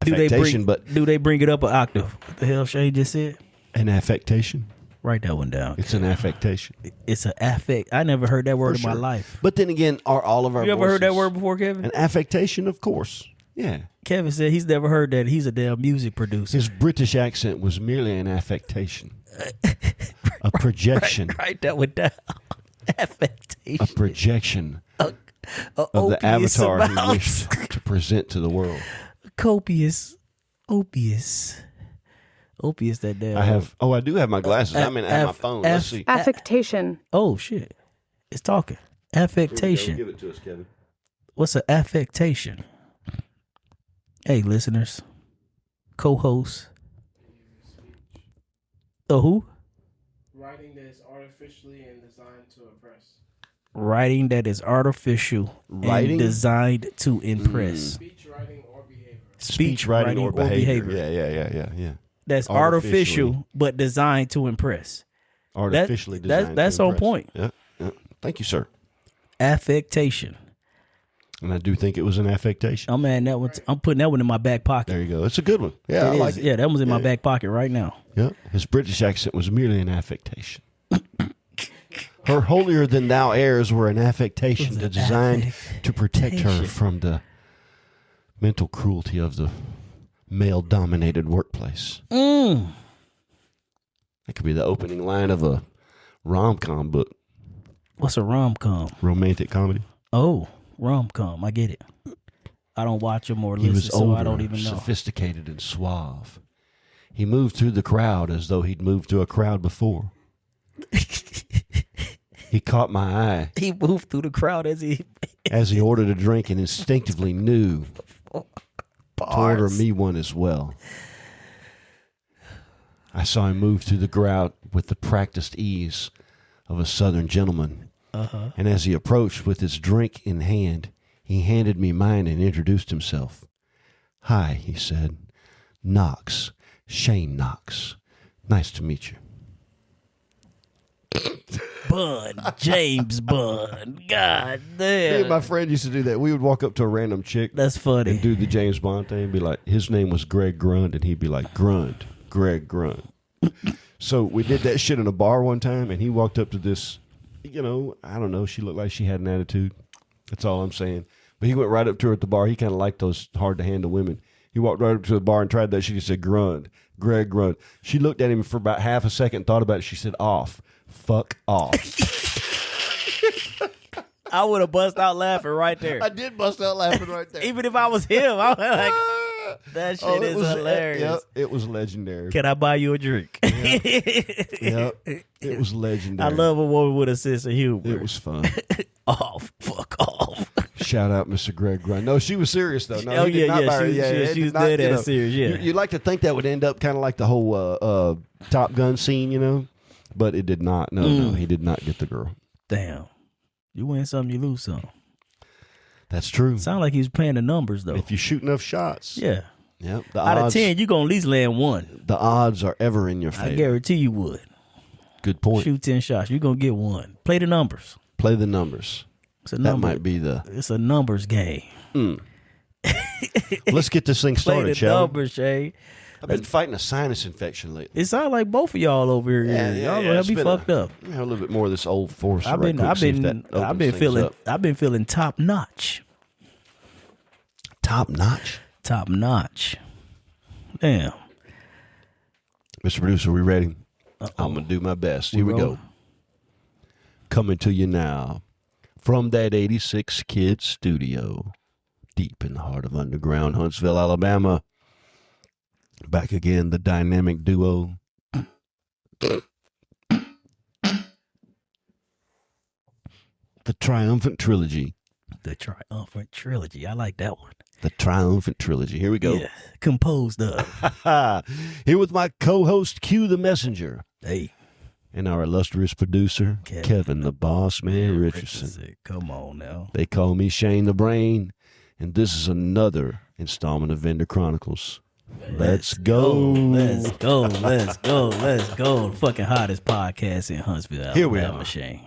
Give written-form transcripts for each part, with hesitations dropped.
affectation, but do they bring it up an octave? What the hell Shay just said? an affectation. Write that one down. It's an affectation. It's an affect. I never heard that word in my sure. life. But then again, are all of our You ever heard that voices word before, Kevin? an affectation? Of course. Yeah. Kevin said he's never heard that. He's a damn music producer. His British accent was merely an affectation. A projection. Write that one down. Affectation. A projection A of the opious avatar he amount. wished to present to the world. Opious that damn. I do have my glasses. I mean, I have my phone. Let's see. Affectation. Oh shit. It's talking. Affectation. Give it to us, Kevin. What's an affectation? Hey, listeners, co-hosts. Who? Writing that is artificially and designed to impress. Writing that is artificial and designed to impress. Speech, writing, or behavior. Speech, writing, or behavior. Yeah. That's artificial but designed to impress. Artificially designed. That's to on impress. point. Yeah. Thank you, sir. Affectation. And I do think it was an affectation. Oh man, I'm putting that one in my back pocket. There you go. It's a good one. Yeah, I like it. Yeah, that one's in my back pocket right now. Yeah. His British accent was merely an affectation. Her holier than thou airs were an affectation designed to protect her from the mental cruelty of the male-dominated workplace. That could be the opening line of a rom-com book. What's a rom-com? Romantic comedy. Oh, rom-com. I get it. I don't watch them or He listen, was so older, I don't even know. sophisticated, and suave. He moved through the crowd as though he'd moved through a crowd before. He caught my eye He moved through the crowd as he ordered a drink and instinctively knew to order me one as well. I saw him move through the crowd with the practiced ease of a Southern gentleman. And as he approached with his drink in hand, he handed me mine and introduced himself. "Hi," he said. "Knox. Shane Knox. Nice to meet you." Bun, James Bun. God Me damn. and my friend used to do that. We would walk up to a random chick That's funny. and do the James Bond thing and be like, his name was Greg Grund, and he'd be like, Grund, Greg Grund. So we did that shit in a bar one time, and he walked up to this, I don't know, she looked like she had an attitude. That's all I'm saying. But he went right up to her at the bar. He kind of liked those hard-to-handle women. He walked right up to the bar and tried that shit. He said, Grund, Greg Grund. She looked at him for about half a second, thought about it. She said, off. Fuck off. I would have bust out laughing right there. I did bust out laughing right there. Even if I was him, I was like, that shit is hilarious. Yep, it was legendary. Can I buy you a drink? Yep, it was legendary. I love a woman with a sense of humor. It was fun. Off. Fuck off. Shout out, Mr. Greg Grund. No, she was serious though. No, Oh, he did yeah, not yeah, buy her. she was- it she did was not, dead you ass know, serious, yeah. You'd like to think that would end up kind of like the whole Top Gun scene, but it did not. No, he did not get the girl. Damn. You win some, you lose some. That's true. Sound like he was playing the numbers though. If you shoot enough shots, Yeah. yep. The Out of odds, 10, you gonna at least land one. the odds are ever in your I favor. guarantee you would. Good point. Shoot 10 shots, you're gonna get one. Play the numbers. Play the numbers. It's a That number. might be the. It's a numbers game. Let's get this thing Play started, the shall we? numbers, Shay. I've been fighting a sinus infection lately. It sounds like both of y'all over here. Y'all gonna have It's me been fucked up. Let me have a little bit more of this old force. I've been feeling top notch. Top notch. Damn. Mr. Producer, we ready? I'm going to do my best. Here we go. Coming to you now from that 86 Kid studio, deep in the heart of underground Huntsville, Alabama. Back again, the dynamic duo. The Triumphant Trilogy. The Triumphant Trilogy. I like that one. The Triumphant Trilogy. Here we go. Yeah. Composed of. Here with my co-host, Q the Messenger. Hey. And our illustrious producer, Kevin the Boss Man Richardson. Come on now. They call me Shane the Brain. And this is another installment of Vendor Chronicles. Let's go. Let's go. Let's go. Let's go. The fucking hottest podcast in Huntsville, Alabama. Here we are. Shane.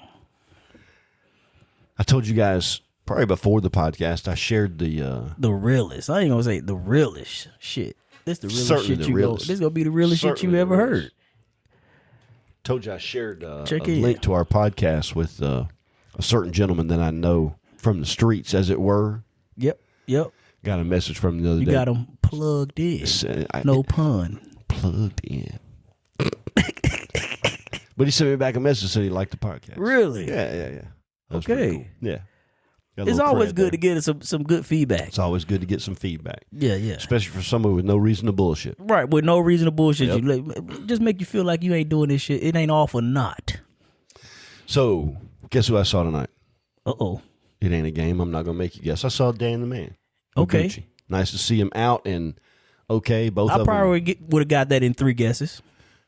I told you guys probably before the podcast, I shared the realest. I ain't gonna say the realest shit. This the realest Certainly shit the you realest. This gonna be the realest shit Certainly you ever the heard. realest. Told you I shared Check a in. link to our podcast with a certain gentleman that I know from the streets, as it were. Yep. Got a message from the other You day. got them plugged in. No pun. Plugged in. But he sent me back a message, said he liked the podcast. Really? Yeah. That was Okay. pretty cool. Yeah. Got a It's little always cred good there. to get some good feedback. It's always good to get some feedback, Yeah. especially for someone with no reason to bullshit. Right, with no reason to bullshit Yep. you. Like, just make you feel like you ain't doing this shit. It ain't all for naught. So, guess who I saw tonight? Uh-oh. It ain't a game. I'm not going to make you guess. I saw Dan the Man. Okay. Gucci. Nice to see him out and okay. Both I of them. probably would have got that in 3 guesses.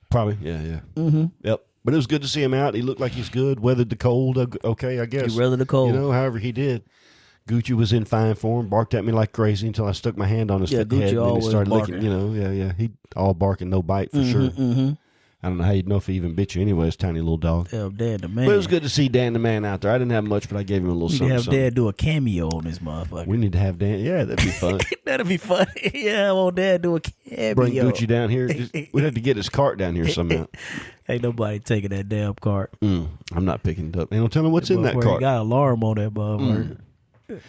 Probably, yeah. Mm-hmm. Yep. But it was good to see him out. He looked like he's good. Weathered the cold. Okay, I guess. He weathered the cold. You know, however he did. Gucci was in fine form. Barked at me like crazy until I stuck my hand on his Yeah, head. Gucci And then he always started barking. licking. Yeah. He all barking, no bite for sure. Mm-hmm. I don't know how you'd know if he even bit you anyway. His tiny little dog. Hell, Dad the Man. But it was good to see Dan the Man out there. I didn't have much, but I gave him a little We need to something. have something. Dad do a cameo on this motherfucker. We need to have Dan. Yeah, that'd be fun. That'd be funny. Yeah, I want Dad do a cameo. Bring Gucci down here. We'd have to get his cart down here somehow. Ain't nobody taking that damn cart. I'm not picking it up. Ain't no telling what's in that Motherfucker cart. got an alarm on that motherfucker.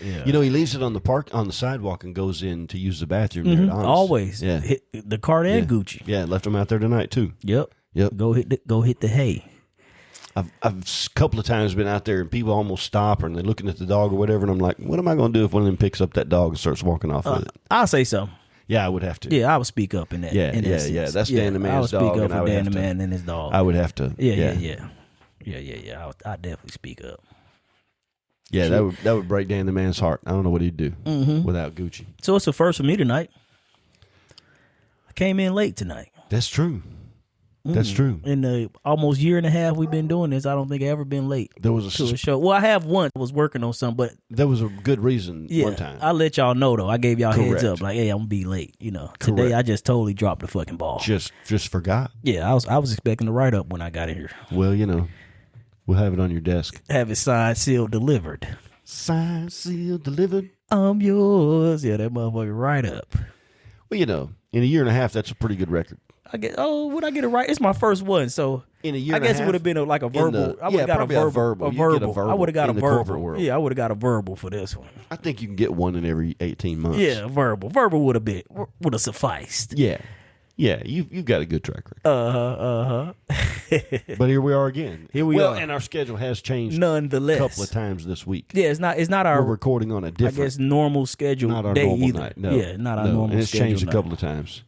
Yeah. You know, he leaves it on the sidewalk and goes in to use the bathroom. There at Honest. Always. Yeah. Hit the cart and Gucci. Yeah, left him out there tonight too. Yep. Yep. Go hit the hay. I've a couple of times been out there and people almost stop and they're looking at the dog or whatever, and I'm like, what am I going to do if one of them picks up that dog and starts walking off with it? I'll say something. Yeah, I would have to. Yeah, I would speak up in that. Yeah, in that yeah, sense. yeah. That's Dan the Man's I would speak dog, up and I for would Dan have the to- Man and his dog. I would have to. Yeah. I definitely speak up. Yeah, that would break Dan the Man's heart. I don't know what he'd do without Gucci. So it's the first for me tonight. I came in late tonight. That's true. That's true. In the almost year and a half we've been doing this, I don't think I've ever been late There was to a show. Well, I have once. I was working on something, but there was a good reason yeah, one time. I let y'all know though. I gave y'all heads Correct. up, like, hey, I'm gonna be late. You know, today Correct. I just totally dropped the fucking ball. Just forgot. Yeah, I was expecting to write up when I got in here. Well, you know, we'll have it on your desk. Have it signed, sealed, delivered. Signed, sealed, delivered. I'm yours. Yeah, that motherfucker right up. Well, you know, in a year and a half, that's a pretty good record. Would I get it right? It's my first one, so In a year I and a guess it half, would have been like a in verbal. the- I would yeah, have got probably a verbal. You get a verbal I would have got a in the verbal. corporate world. Yeah, I would have got a verbal for this one. I think you can get one in every 18 months. Yeah, verbal. Verbal would have sufficed. Yeah. Yeah, you've got a good track record. Uh-huh. But here we are again. Here we well, are. and our schedule has changed Nonetheless, a couple of times this week. yeah, it's not We're our recording on a I different, guess normal schedule not our day normal either. night. No, Yeah, not our no. normal And it's schedule changed a night. couple of times.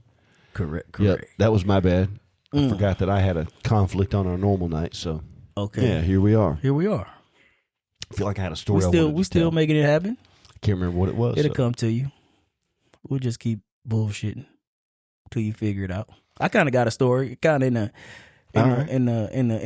Correct. Yep, that was my bad. I forgot that I had a conflict on our normal night. So Okay. yeah, here we are. Here we are. I feel like I had a story. I wanted We to still tell. making it happen. Can't remember what it was. It'll so. come to you. We'll just keep bullshitting till you figure it out. I kind of got a story, kind of in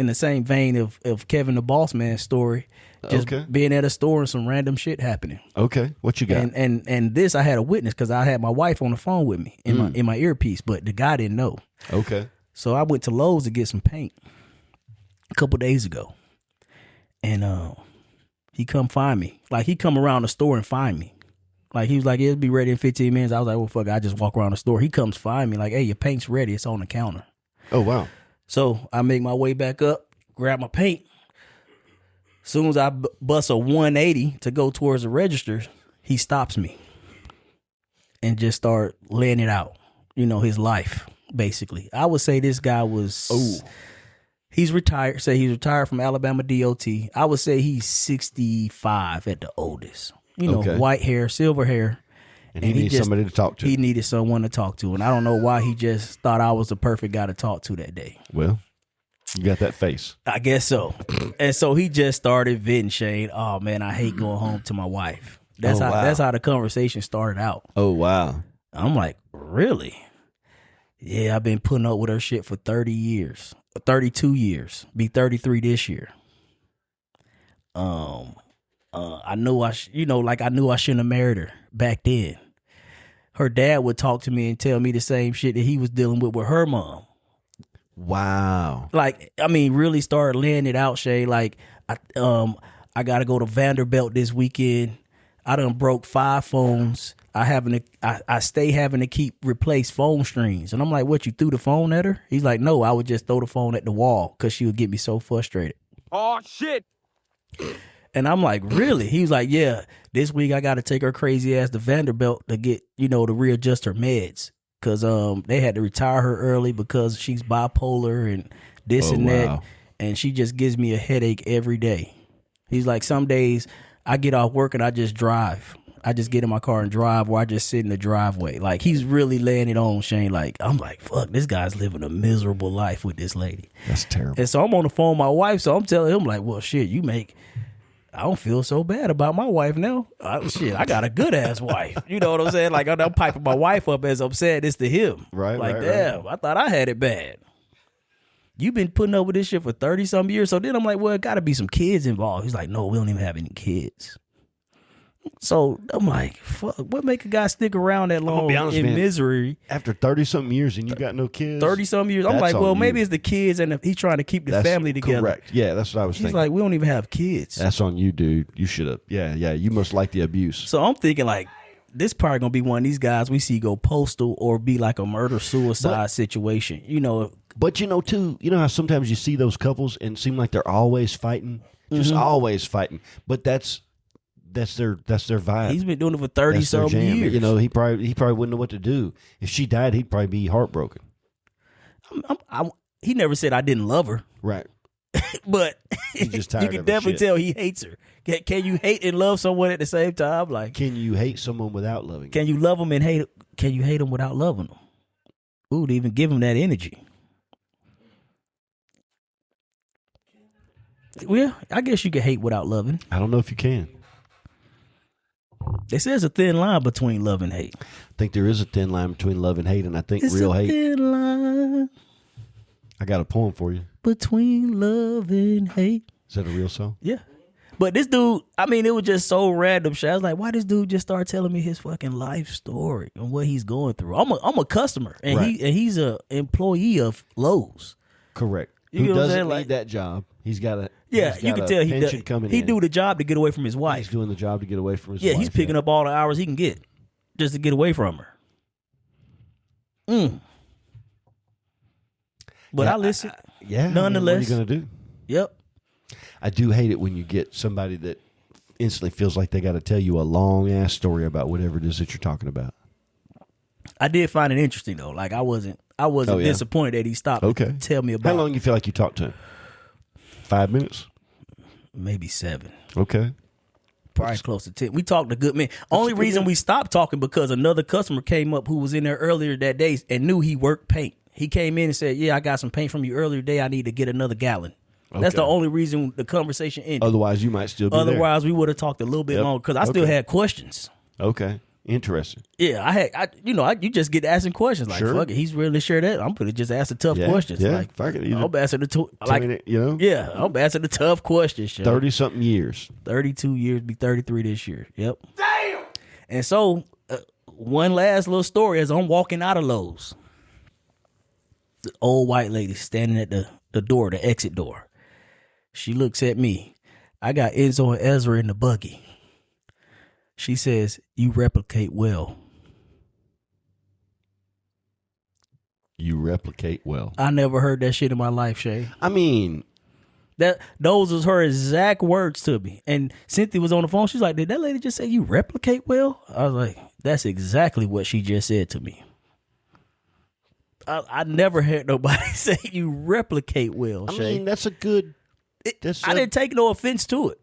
the same vein of Kevin the Boss Man story. Just Okay. being at a store and some random shit happening. Okay, what you got? And this I had a witness because I had my wife on the phone with me in my earpiece, but the guy didn't know. Okay. So I went to Lowe's to get some paint a couple days ago, and he come find me. Like he come around the store and find me. Like he was like, "It'll be ready in 15 minutes." I was like, "Well, fuck, I just walk around the store." He comes find me like, "Hey, your paint's ready. It's on the counter." Oh wow. So I make my way back up, grab my paint. Soon as I bust a 180 to go towards the register, he stops me and just start laying it out. You know, his life, basically. I would say this guy was, he's retired. Say he's retired from Alabama DOT. I would say he's 65 at the oldest. You know, Okay. white hair, silver hair. And he needs just- somebody to talk to. He needed someone to talk to. And I don't know why he just thought I was the perfect guy to talk to that day. Well, you got that face. I guess so. And so he just started venting, Shane. Oh man, I hate going home to my wife. That's Oh, how wow. that's how the conversation started out. Oh wow. I'm like, really? Yeah, I've been putting up with her shit for 30 years. 32 years. Be 33 this year. I knew I knew I shouldn't have married her back then. Her dad would talk to me and tell me the same shit that he was dealing with her mom. Wow. Like, I mean, really started laying it out, Shay. Like, I got to go to Vanderbilt this weekend. I done broke 5 phones. I stay having to keep replace phone strings. And I'm like, what, you threw the phone at her? He's like, no, I would just throw the phone at the wall because she would get me so frustrated. Oh, shit. And I'm like, really? He was like, yeah, this week I got to take her crazy ass to Vanderbilt to get, to readjust her meds. Because they had to retire her early because she's bipolar and this and that. And she just gives me a headache every day. He's like, some days I get off work and I just drive. I just get in my car and drive, or I just sit in the driveway. Like, he's really laying it on, Shane. Like, I'm like, fuck, this guy's living a miserable life with this lady. That's terrible. And so I'm on the phone with my wife, so I'm telling him, like, well, shit, I don't feel so bad about my wife now. I got a good ass wife. You know what I'm saying? Like, I'm piping my wife up as I'm saying this to him. Right, like, right, damn, right. I thought I had it bad. You've been putting up with this shit for 30-some years. So then I'm like, well, it got to be some kids involved. He's like, no, we don't even have any kids. So I'm like, fuck, what make a guy stick around that long in misery? After 30-something years and you got no kids? 30-some years. I'm like, well, maybe it's the kids and he's trying to keep the family together. Correct. Yeah, that's what I was thinking. He's like, we don't even have kids. That's on you, dude. You should have. Yeah, you must like the abuse. So I'm thinking, like, this probably going to be one of these guys we see go postal or be like a murder-suicide situation. But too, how sometimes you see those couples and seem like they're always fighting, just always fighting. But that's their vibe. He's been doing it for 30-some years. He probably wouldn't know what to do. If she died, he'd probably be heartbroken. He never said I didn't love her. Right. But He's just tired you can of her definitely shit. tell he hates her. Can you hate and love someone at the same time? Like, can you hate someone without loving? Can you love them and hate? Can you hate them without loving them? Ooh, to even give them that energy. Well, I guess you can hate without loving. I don't know if you can. They say there's a thin line between love and hate. I think there is a thin line between love and hate, and I think It's real a hate. thin line I got a poem for you. between love and hate. Is that a real song? Yeah. But this dude, it was just so random shit. I was like, why this dude just start telling me his fucking life story and what he's going through? I'm a customer, and Right. he's a employee of Lowe's. Correct. You know Who what I'm doesn't saying? need Like- that job? He's got a Yeah, you can tell pension coming he in. do the job to get away from his He's wife. doing the job to get away from his Yeah, wife. he's picking up all the hours he can get just to get away from her. But Yeah, I listen. Nonetheless, what are you gonna do? Yep. I do hate it when you get somebody that instantly feels like they got to tell you a long ass story about whatever it is that you're talking about. I did find it interesting though. Like I wasn't Oh, yeah. disappointed that he stopped to tell me about How long you feel like you talked to him? 5 minutes? maybe 7. Okay. Probably close to 10. We talked a good minute. Only reason we stopped talking because another customer came up who was in there earlier that day and knew he worked paint. He came in and said, yeah, I got some paint from you earlier today. I need to get another gallon. That's the only reason the conversation ended. Otherwise, you might still be Otherwise, we would have talked a little bit longer because I still had questions. Okay. Interesting. Yeah, you just get asking questions like, Sure. fuck it, he's willing to share that. I'm gonna just ask the tough questions. Yeah. Like, Fuck it. I'm asking the I'm asking the tough questions. Shit. 30-something years. 32 years, be 33 this year. Yep. Damn. And so, one last little story as I'm walking out of Lowe's. The old white lady standing at the door, the exit door. She looks at me. I got Enzo and Ezra in the buggy. She says, you replicate well. You replicate well. I never heard that shit in my life, Shay. I mean, Those was her exact words to me. And Cynthia was on the phone. She's like, did that lady just say you replicate well? I was like, that's exactly what she just said to me. I never heard nobody say you replicate well, I Shay. mean, that's a good. I didn't take no offense to it.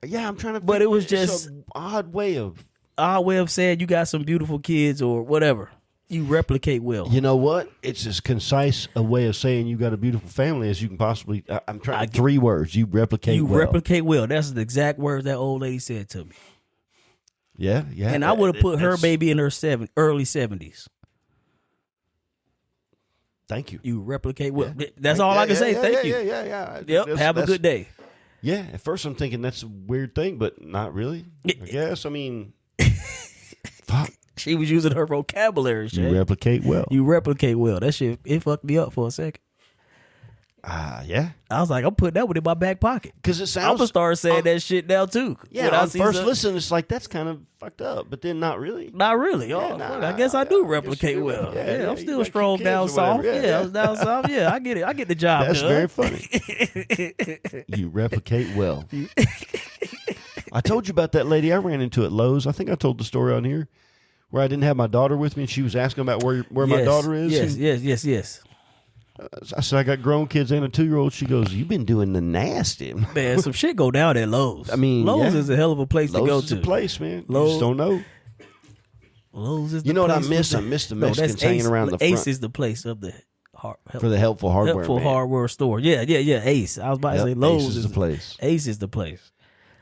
Yeah, I'm trying to. But it was it's just an odd way of. Our way of saying you got some beautiful kids or whatever. You replicate well. You know what? It's as concise a way of saying you got a beautiful family as you can possibly. I'm trying 3 words. You replicate. You well. replicate well. That's the exact words that old lady said to me. Yeah. And I would have put her baby in her early 70s. Thank you. You replicate well. That's all I can say. Thank you. Yeah. Yep. Have a good day. Yeah. At first, I'm thinking that's a weird thing, but not really. I guess. I mean, fuck. She was using her vocabulary. You replicate well. You replicate well. That shit, it fucked me up for a second. Yeah. I was like, I'm putting that one in my back pocket. Because it I'm sounds. gonna start saying that shit now too. Yeah, When I on see first some- listen, it's like that's kind of fucked up, but then not really. Not really. Oh, nah, fuck, nah, I guess I yeah, do I guess replicate you do. well. Yeah, Yeah, yeah, I'm you still got strong kids down or whatever. south. Yeah, I was down south. Yeah, I get it. I get the job That's done. very funny. You replicate well. I told you about that lady I ran into at Lowe's. I think I told the story on here where I didn't have my daughter with me, and she was asking about where my Yes, daughter is. Yes. I said, I got grown kids and a 2-year-old. She goes, you've been doing the nasty. Man, some shit go down at Lowe's. I mean, Lowe's yeah. is a hell of a place to go Lowe's is to. a place, man. You Lowe's- just don't know. Lowe's is the You know what I place miss? with I miss the No, that's Mexicans hanging Ace. around the Ace front is the place of the for the helpful hardware. helpful man. hardware store. Yeah. Ace. I was about to Yep, say Lowe's Ace is the place. Ace is the place.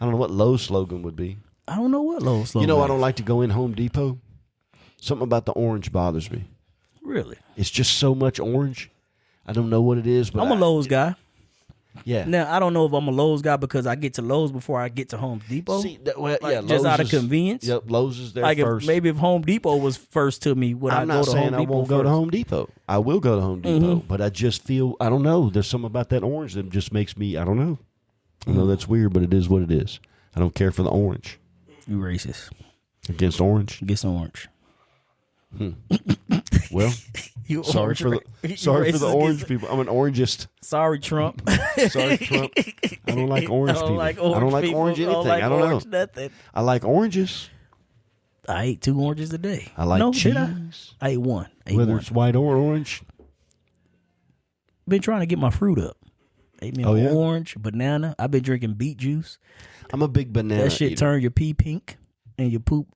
I don't know what Lowe's slogan would be. I don't know what Lowe's slogan You know, I is. don't like to go in Home Depot. Something about the orange bothers me. Really. It's just so much orange. I don't know what it is, but I'm a Lowe's guy. Yeah. Now I don't know if I'm a Lowe's guy because I get to Lowe's before I get to Home Depot. See, well, Like, yeah, just Lowe's out of is- convenience? Yep, Lowe's is there Like first. maybe if Home Depot was first to me, would I'm I not go to saying Home I Depot won't go to first? Home Depot. I will go to Home Depot, but I just feel I don't know. There's something about that orange that just makes me. I don't know. I know that's weird, but it is what it is. I don't care for the orange. You racist. Against orange. Get some orange. Well, You sorry orange for ra- the you sorry for the racist orange against- people. I'm an orangist. Sorry, Trump. Sorry, Trump. I don't like orange I don't people. like I don't like people. orange anything. Like I don't orange know. nothing. I like oranges. I ate 2 oranges a day. I like no, cheese. Did I ate one. Whether it's white or orange. Been trying to get my fruit up. Ate me Oh, an yeah? orange, banana. I've been drinking beet juice. I'm a big banana. That shit eater. turn your pee pink and your poop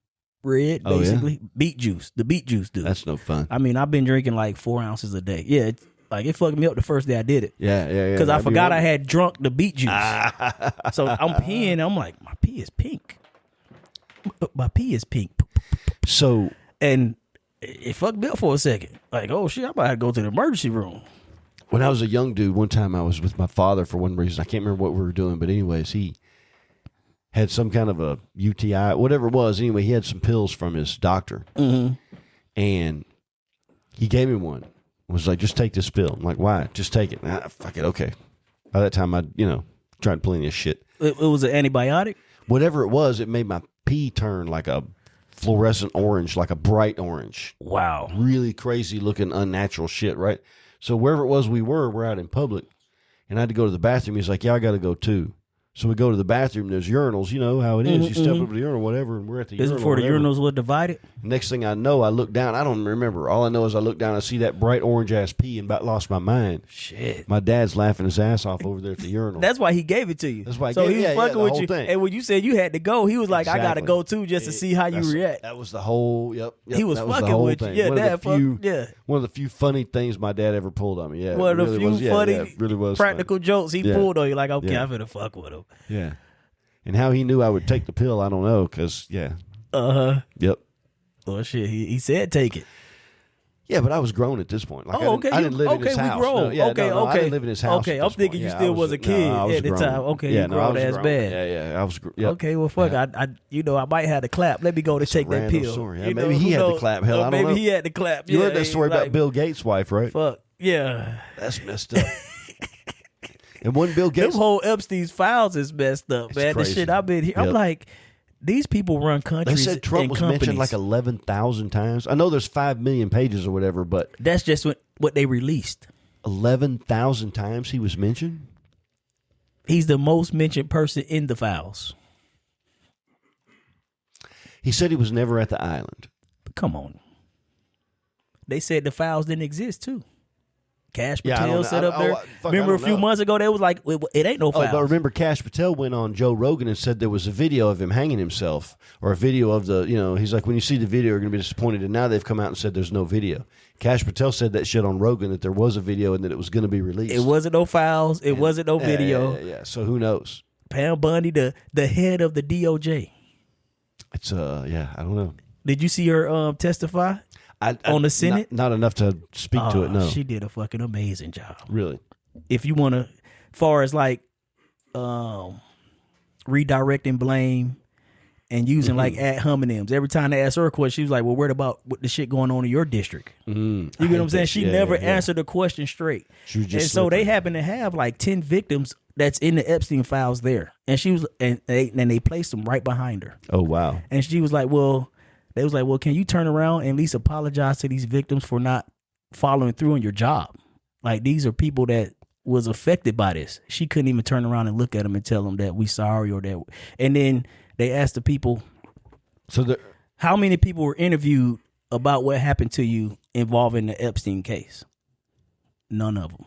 red, Oh, yeah? basically. Beet juice. The beet juice, dude. That's no fun. I mean, I've been drinking like 4 ounces a day. Yeah, it fucked me up the first day I did it. Yeah. Because I That'd be forgot I wrong. had drunk the beet juice. So I'm peeing. I'm like, my pee is pink. My pee is pink. So And it fucked me up for a second. Like, oh shit, I'm about to go to the emergency room. when I was a young dude, one time I was with my father for one reason. I can't remember what we were doing, but anyways, he had some kind of a UTI, whatever it was. Anyway, he had some pills from his doctor, and he gave me one. Was like, just take this pill. I'm like, why? Just take it. Fuck it. Okay. By that time, I'd tried plenty of shit. It was an antibiotic. Whatever it was, it made my pee turn like a fluorescent orange, like a bright orange. Wow. Really crazy looking, unnatural shit, right? So wherever it was we're out in public, and I had to go to the bathroom. He's like, yeah, I got to go too. So we go to the bathroom. There's urinals. You know how it is. You step up to the urinal, whatever, and we're at the This is urinal. before the whatever. urinals were divided. Next thing I know, I look down. I don't remember. All I know is I look down. I see that bright orange ass pee and about lost my mind. Shit. My dad's laughing his ass off over there at the urinal. That's why he gave it to you. That's why he so gave- he was yeah, fucking the with whole you. thing. And when you said you had to go, he was like, I gotta Exactly. go too, just to see how you react. That was the whole. Yep. He was that the fucking whole with you. thing. Yeah, one Dad of the few, yeah. One of the few funny things my dad ever pulled on me. Yeah, One it of the really few was, yeah, funny, yeah, it really was practical jokes he Yeah. pulled on you. Like, okay, Yeah. I'm finna fuck with him. Yeah. And how he knew I would take the pill, I don't know. Because Yep. Oh shit, he said take it. Yeah, but I was grown at this point. Like, Oh, okay. I didn't live in his we house. grown. No, yeah, okay, no, okay. I didn't live in his house. Okay, at I'm this thinking point. you Yeah, still I was a kid I was at the grown. time. Okay, yeah, you no, I grown was ass grown. bad. Yeah, I was. Yep. Okay, well, fuck. Yeah. I might have to clap. Let me go to take that random pill. story. Yeah, You maybe know, he who had to knows? clap. Hell, I don't maybe know. he had to clap. You Yeah, heard that story like, about Bill Gates' wife, right? Fuck yeah. That's messed up. And one Bill Them Gates. whole Epstein's files is messed up, It's man. The crazy. shit I've been here. I'm Yep. like, these people run They countries. said Trump and was companies. mentioned like 11,000 times. I know there's 5 million pages or whatever, but That's just what they released. 11,000 times he was mentioned. He's the most mentioned person in the files. He said he was never at the island. But come on. They said the files didn't exist too. Cash Yeah, I Patel don't know. set up I there. fuck, I Remember a don't few know. months ago, they was like, it ain't no Oh, files. but remember Cash Patel went on Joe Rogan and said there was a video of him hanging himself, or a video of he's like, when you see the video, you're going to be disappointed. And now they've come out and said there's no video. Cash Patel said that shit on Rogan, that there was a video and that it was going to be released. It wasn't no files. It wasn't no video. Yeah. So who knows? Pam Bundy, the head of the DOJ. It's I don't know. Did you see her testify on the Senate? Not enough to speak to it. No, She did a fucking amazing job. really. If you want to, far as like redirecting blame and using like ad hominems. Every time they asked her a question, she was like, well, what about what the shit going on in your district? You get what I'm saying? She never answered the question straight. She was just and so they slipping. happen to have like 10 victims that's in the Epstein files there. And she was, and they placed them right behind her. Oh, wow. And she was like, well, they was like, well, can you turn around and at least apologize to these victims for not following through on your job? Like, these are people that was affected by this. She couldn't even turn around and look at them and tell them that we sorry or that. And then they asked the people, how many people were interviewed about what happened to you involving the Epstein case? None of them.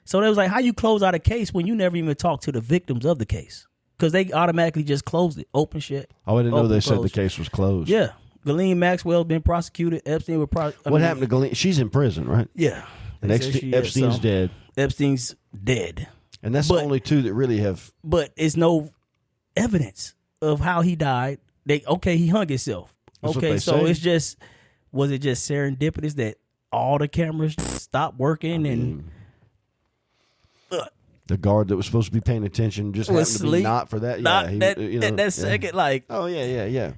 So they was like, how you close out a case when you never even talked to the victims of the case? Because they automatically just closed it. Open shit. Oh, I didn't know they said the closed. case was closed. Yeah. Ghislaine Maxwell's been prosecuted. Epstein was What happened to Ghislaine? She's in prison, right? Yeah. And Epstein's dead. Epstein's dead. And that's the only two that really have. But it's no evidence of how he died. He hung himself. That's what Okay, they so say. was it just serendipitous that all the cameras stopped working and the guard that was supposed to be paying attention just happened to be not for that. That second, like. Oh, yeah.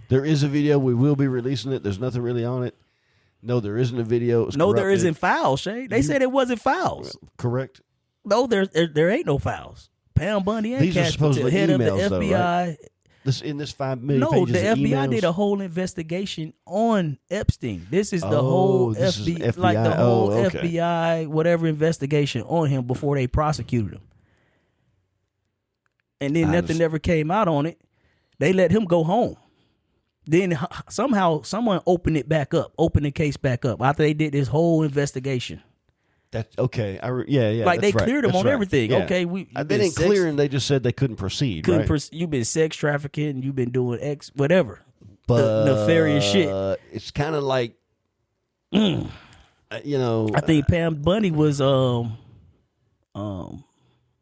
There is a video. We will be releasing it. There's nothing really on it. No, there isn't a video. No, there isn't fouls, Shay. They said it wasn't fouls. Correct. No, there ain't no fouls. Pam Bundy ain't These are supposedly head emails, of the FBI. Though, right? In this 5 million No, pages the of FBI emails? did a whole investigation on Epstein. This is the whole this is FBI, FBI. like the whole okay. FBI, whatever investigation on him before they prosecuted him. And then nothing ever came out on it. They let him go home. Then somehow someone opened the case back up after they did this whole investigation. That's okay. Yeah. Like they that's right. cleared him That's on right. everything. Yeah. Okay, they didn't clear him. They just said they couldn't proceed. Right? You've been sex trafficking. You've been doing whatever, but nefarious shit. It's kind of like, you know. I think Pam Bundy was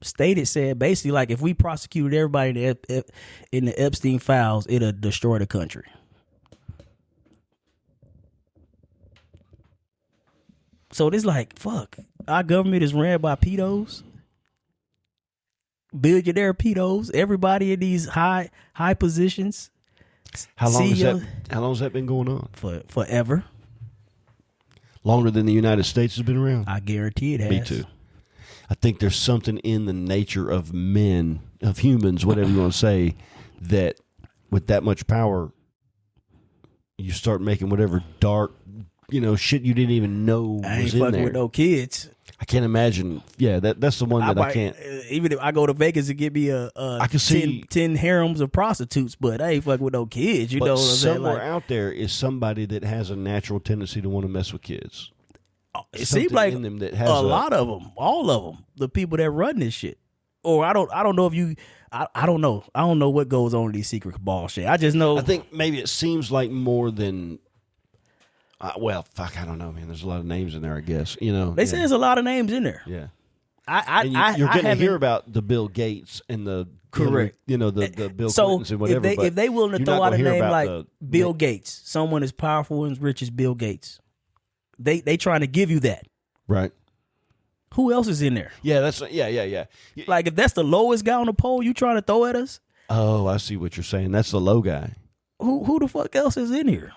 said basically like if we prosecuted everybody in the Epstein files, it'll destroy the country. So it's like, fuck, our government is ran by pedos, billionaire pedos, everybody in these high positions. How long has that been going on? Forever. Longer than the United States has been around? I guarantee it has. Me too. I think there's something in the nature of men, of humans, whatever you want to say, that with that much power, you start making whatever dark, shit you didn't even know I ain't was in fucking there. with no kids. I can't imagine. Yeah, that's the one that I can't. Even if I go to Vegas and get me I can see 10 harems of prostitutes, but I ain't fucking with no kids. You know what I'm saying? Somewhere Like, out there is somebody that has a natural tendency to want to mess with kids. it seems like in them that has a lot of them, all of them, the people that run this shit. Or I don't know if you. I don't know. I don't know what goes on in these secret cabal shit. I just know. I think maybe it seems like more than. Well, fuck, I don't know, man. There's a lot of names in there, I guess. They say there's a lot of names in there. Yeah. You're going to hear about the Bill Gates and the correct. the Bill So Clintons and whatever. if they willing to you're throw not out a gonna hear name about like Bill Gates, someone as powerful and as rich as Bill Gates, they trying to give you that. Right. Who else is in there? Yeah, that's yeah. Like if that's the lowest guy on the pole, you trying to throw at us? Oh, I see what you're saying. That's the low guy. Who the fuck else is in here?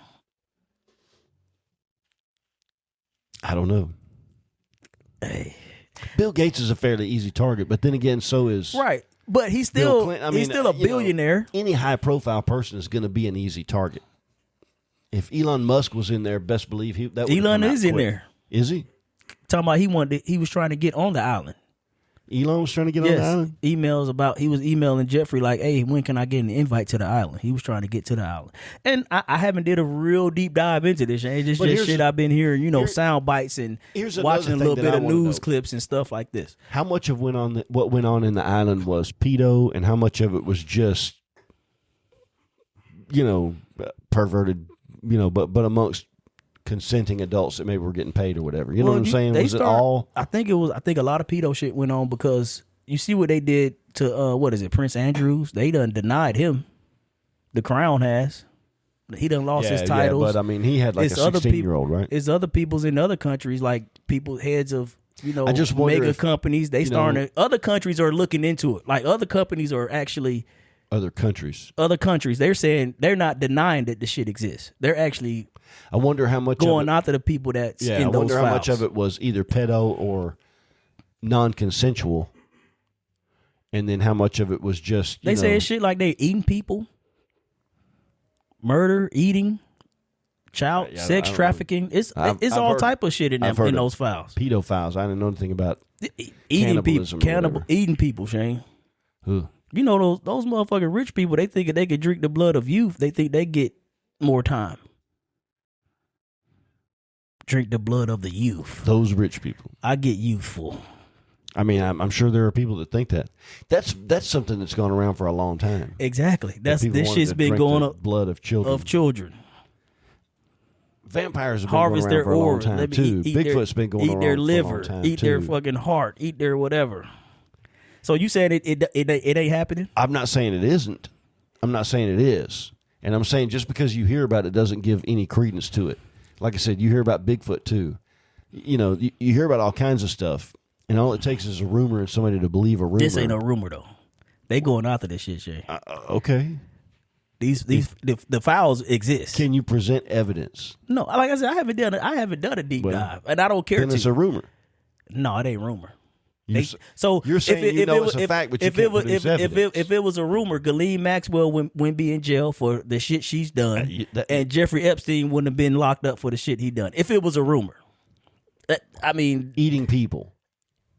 I don't know. Hey. Bill Gates is a fairly easy target, but then again, so is Right. But he's Bill still Clinton. he's still a billionaire. Any high profile person is going to be an easy target. If Elon Musk was in there, best believe that would Elon come out is in quick. there. Is he? Talking about he was trying to get on the island. Elon was trying to get on the island? Emails about he was emailing Jeffrey like, hey, when can I get an invite to the island? He was trying to get to the island. And I haven't did a real deep dive into this. It's just shit I've been hearing, sound bites and watching a little bit of news clips and stuff like this. How much of what went on in the island was pedo and how much of it was just perverted, but amongst consenting adults that maybe were getting paid or whatever. You know what I'm saying? Was it all? I think a lot of pedo shit went on because you see what they did to Prince Andrews? They done denied him. The Crown has. He done lost his titles. Yeah, but I mean, he had like a 16-year-old, right? It's other people's in other countries, like people heads of I just wonder mega if, companies. They starting. Other countries are looking into it. Like other companies are actually Other countries. Other countries, they're saying they're not denying that the shit exists. They're actually I wonder how much going of it, after the people that's yeah, in I those wonder files. how much of it was either pedo or non-consensual, and then how much of it was just They say shit like they eating people, murder, eating, child, Yeah, sex I don't trafficking. It's I've all heard- type of shit in I've them heard in of those files. pedophiles. I didn't know anything about Eating people, cannibalism or whatever. eating people, Shane. who. You know those motherfucking rich people. They think if they could drink the blood of youth, they think they get more time. Drink the blood of the youth. Those rich people. I get youthful. I mean, I'm sure there are people that think that. That's something that's gone around for a long time. Exactly. That people This wanted shit's to been drink going the up blood of children. Harvest Vampires have been going around their for a long aura. time Let me too. eat their- Bigfoot's been going eat around their for liver, a long time eat too. their fucking heart, eat their whatever. So you said it ain't happening? I'm not saying it isn't. I'm not saying it is. And I'm saying just because you hear about it doesn't give any credence to it. Like I said, you hear about Bigfoot too. You know, you hear about all kinds of stuff, and all it takes is a rumor and somebody to believe a rumor. This ain't a rumor though. They going after this shit, Shay. Okay. The files exist. Can you present evidence? No, like I said, I haven't done a deep Well, dive, and I don't care Then to. it's a rumor. No, it ain't rumor. So you're saying it's a fact, but you can't produce evidence. If it was a rumor, Ghislaine Maxwell wouldn't be in jail for the shit she's done, that- and Jeffrey Epstein wouldn't have been locked up for the shit he done. If it was a rumor, I mean, eating people.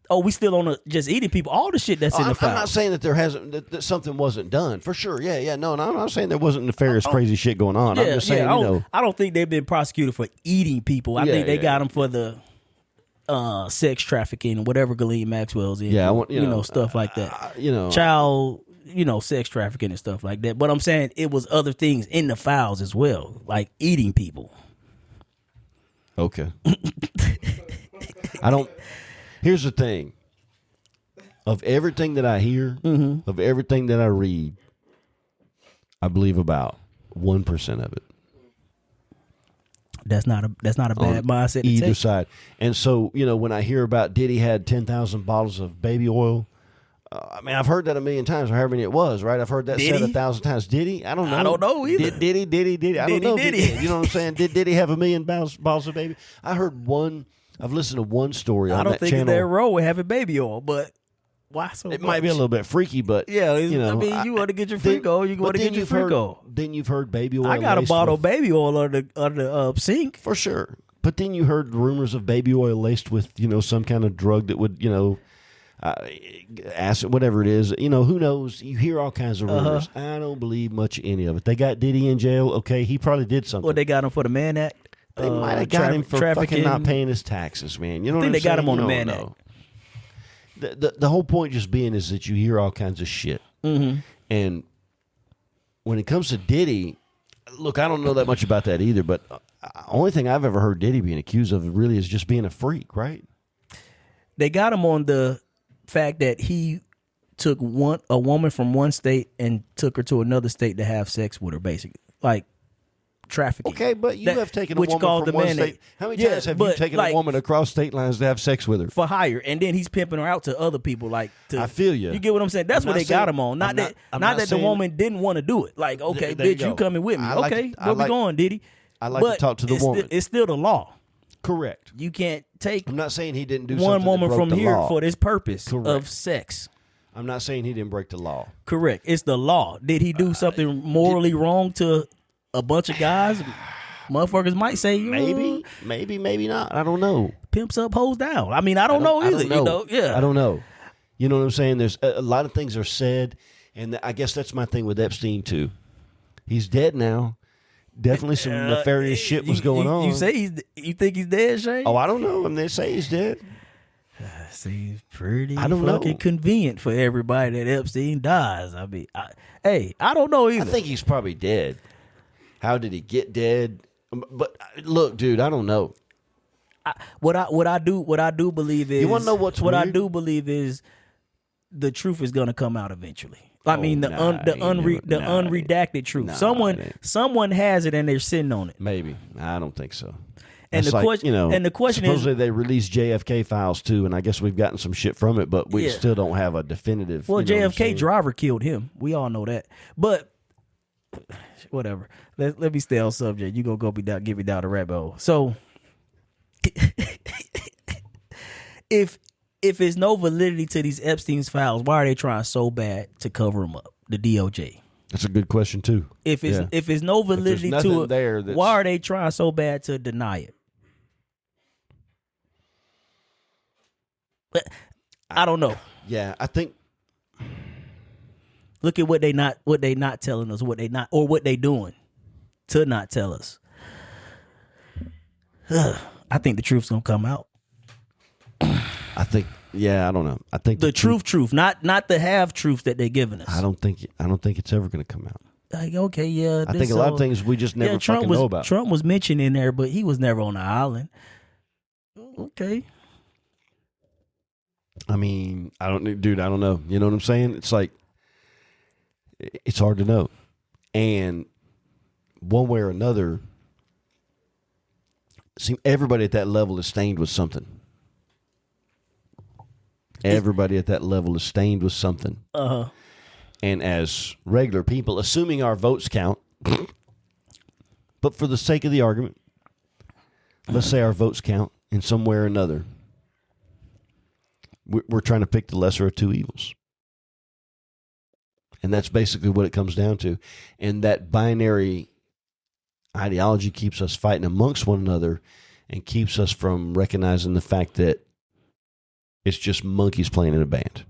oh, we still on just eating people. All the shit that's in the files. I'm not saying that there hasn't that something wasn't done for sure. Yeah. No, I'm not saying there wasn't nefarious, crazy shit going on. I'm just saying, I don't think they've been prosecuted for eating people. I think they got them for the sex trafficking, whatever Ghislaine Maxwell's in. Yeah, I want, stuff like that. Child, sex trafficking and stuff like that. But I'm saying it was other things in the files as well, like eating people. Okay. Here's the thing. Of everything that I hear, of everything that I read, I believe about 1% of it. That's not a bad mindset to Either take. side. And so, when I hear about Diddy had 10,000 bottles of baby oil, I mean, I've heard that a million times, or however many it was, right? I've heard that said 1,000 times. Did he? I don't know. I don't know either. Diddy? I don't know. Did he? You know what I'm saying? Did Diddy have 1 million bottles of baby? I heard one. I've listened to one story on I don't that think channel. they're wrong with having baby oil, but why so It much? might be a little bit freaky, but Yeah, I mean, you want to get your freak on, you want to get your freak on. Then you've heard baby oil. I got a laced bottle of with- baby oil under the sink. for sure. But then you heard rumors of baby oil laced with some kind of drug that would acid, whatever it is. Who knows? You hear all kinds of rumors. I don't believe much of any of it. They got Diddy in jail. Okay, he probably did something. Well, they got him for the Mann Act. They might have got him for fucking not paying his taxes, man. You know I what think I'm they got saying? him on the You Mann don't know. The whole point just being is that you hear all kinds of shit. Mm-hmm. And when it comes to Diddy, look, I don't know that much about that either, but only thing I've ever heard Diddy being accused of really is just being a freak, right? They got him on the fact that he took a woman from one state and took her to another state to have sex with her, basically, like trafficking. Okay, but you have taken a which woman called from the one Mann state. Act. How many Yeah, times have you but, taken like, a woman across state lines to have sex with her? for hire, and then he's pimping her out to other people. Like, I feel you. You get what I'm saying? That's I'm what not they got saying- him on. Not I'm that not the saying- woman didn't want to do it. Like, okay, There you bitch, you go. coming with me? I like Okay, to- I where we like- going, Diddy? I like to talk to the woman. It's still the law. Correct. You can't take I'm not saying he didn't do one something that woman broke from the here law. for this purpose Correct. of sex. I'm not saying he didn't break the law. Correct. It's the law. Did he do something morally wrong to a bunch of guys? Motherfuckers might say, Maybe not. I don't know. pimps up, hoes down. I mean, I don't know either. Yeah. I don't know. You know what I'm saying? There's a lot of things are said, and I guess that's my thing with Epstein too. He's dead now. Definitely some nefarious shit was going on. You say you think he's dead, Shane? Oh, I don't know. I mean, they say he's dead. Seems pretty I don't fucking know. convenient for everybody that Epstein dies. I mean, I don't know either. I think he's probably dead. How did he get dead? But look, dude, I don't know. What I do believe is, You wanna know what's what I weird? do believe is the truth is gonna come out eventually. I mean the it unredacted truth. Nah, it ain't. Someone has it and they're sitting on it. Maybe. I don't think so. And That's the like, question, and the question supposedly is, they released JFK files too, and I guess we've gotten some shit from it, but we Yeah. still don't have a definitive. well, you know what I'm JFK saying? driver killed him. We all know that. But whatever. Let me stay on subject. You gonna get me down the rabbit hole. So if there's no validity to these Epstein's files, why are they trying so bad to cover them up? The DOJ. That's a good question too. If it's no validity nothing to it, there that's- why are they trying so bad to deny it? But I don't know. Yeah, I think Look at what they not telling us, what they doing to not tell us. I think the truth's gonna come out. yeah, I don't know. I think The truth, not the half truth that they're giving us. I don't think it's ever going to come out. Like, okay, yeah. I think a lot of things we just never fucking know about. Trump was mentioned in there, but he was never on the island. Okay. I mean, I don't know. You know what I'm saying? It's like, it's hard to know. And one way or another, everybody at that level is stained with something. Everybody at that level is stained with something. Uh-huh. And as regular people, assuming our votes count, but for the sake of the argument, let's say our votes count in some way or another. We're trying to pick the lesser of two evils. And that's basically what it comes down to. And that binary ideology keeps us fighting amongst one another and keeps us from recognizing the fact that it's just monkeys playing in a band.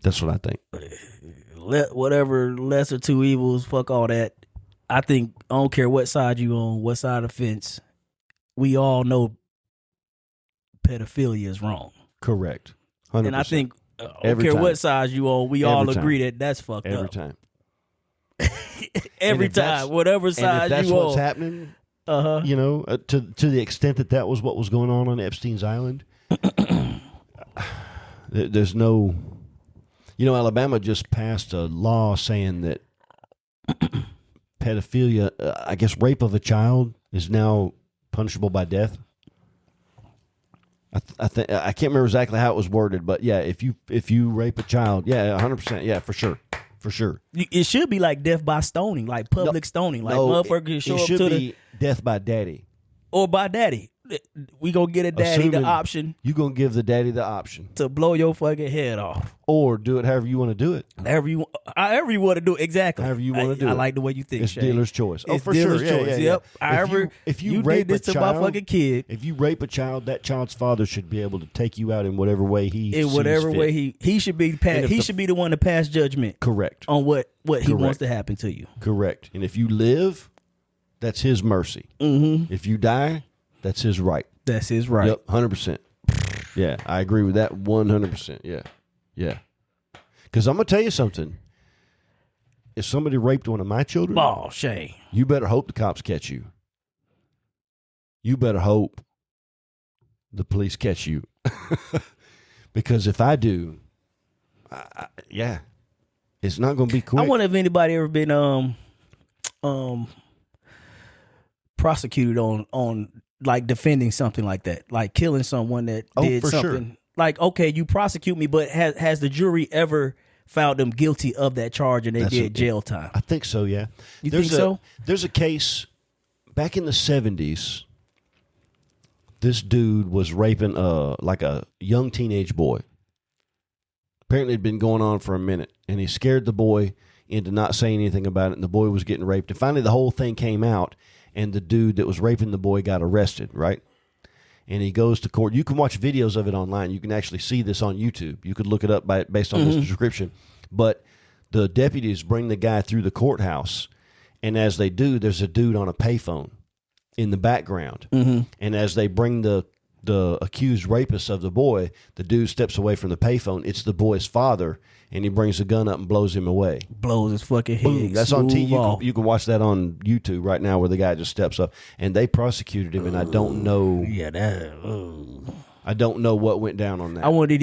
That's what I think. Whatever lesser two evils, fuck all that. I think I don't care what side you on, what side of the fence. We all know pedophilia is wrong. Correct. 100%. And I think I don't Every care time. what side you on, we Every all time. agree that that's fucked Every up. time. Every And if that's- time, whatever And side if that's you what's on. happening, Uh-huh. you know, to the extent that was what was going on Epstein's Island, there's no, you know, Alabama just passed a law saying that pedophilia, I guess rape of a child is now punishable by death. I can't remember exactly how it was worded, but yeah, if you rape a child, yeah, 100%, yeah, for sure. It should be like death by stoning, like public stoning, like motherfuckers show it up should to be death by daddy. or by daddy. We gonna get a daddy Assuming the option You gonna give the daddy the option, to blow your fucking head off. or do it however you want to do it. However you want to do it. Exactly. However you want to do it. I like the way you think, It's Shay. dealer's choice. It's For dealer's sure. choice. Yeah. Yep. However, if you you rape did this a to child, my fucking kid. if you rape a child, that child's father should be able to take you out in whatever way he In whatever sees fit. way he should be should be the one to pass judgment Correct. on what he Correct. wants to happen to you. Correct. And if you live, that's his mercy. Mm-hmm. If you die, that's his right. That's his right. Yep, 100%. Yeah, I agree with that 100%. Yeah. Because I'm gonna tell you something. If somebody raped one of my children, Oh, Shay. you better hope the cops catch you. You better hope the police catch you. Because if I do, yeah, it's not going to be quick. I wonder if anybody ever been prosecuted on like defending something like that, like killing someone that did for something. sure. Like, okay, you prosecute me, but has the jury ever found them guilty of that charge and they did jail time? I think so, yeah. You think so? There's a case back in the 70s. This dude was raping like a young teenage boy. Apparently it'd been going on for a minute, and he scared the boy into not saying anything about it, and the boy was getting raped. And finally the whole thing came out, and the dude that was raping the boy got arrested, right? And he goes to court. You can watch videos of it online. You can actually see this on YouTube. You could look it up based on this description. But the deputies bring the guy through the courthouse, and as they do, there's a dude on a payphone in the background. Mm-hmm. And as they bring the accused rapist of the boy, the dude steps away from the payphone. It's the boy's father, and he brings a gun up and blows him away. Blows his fucking head. Boom. That's on TV. Smooth You can watch that on YouTube right now, where the guy just steps up, and they prosecuted him. And I don't know. Yeah, that. I don't know what went down on that. I wonder,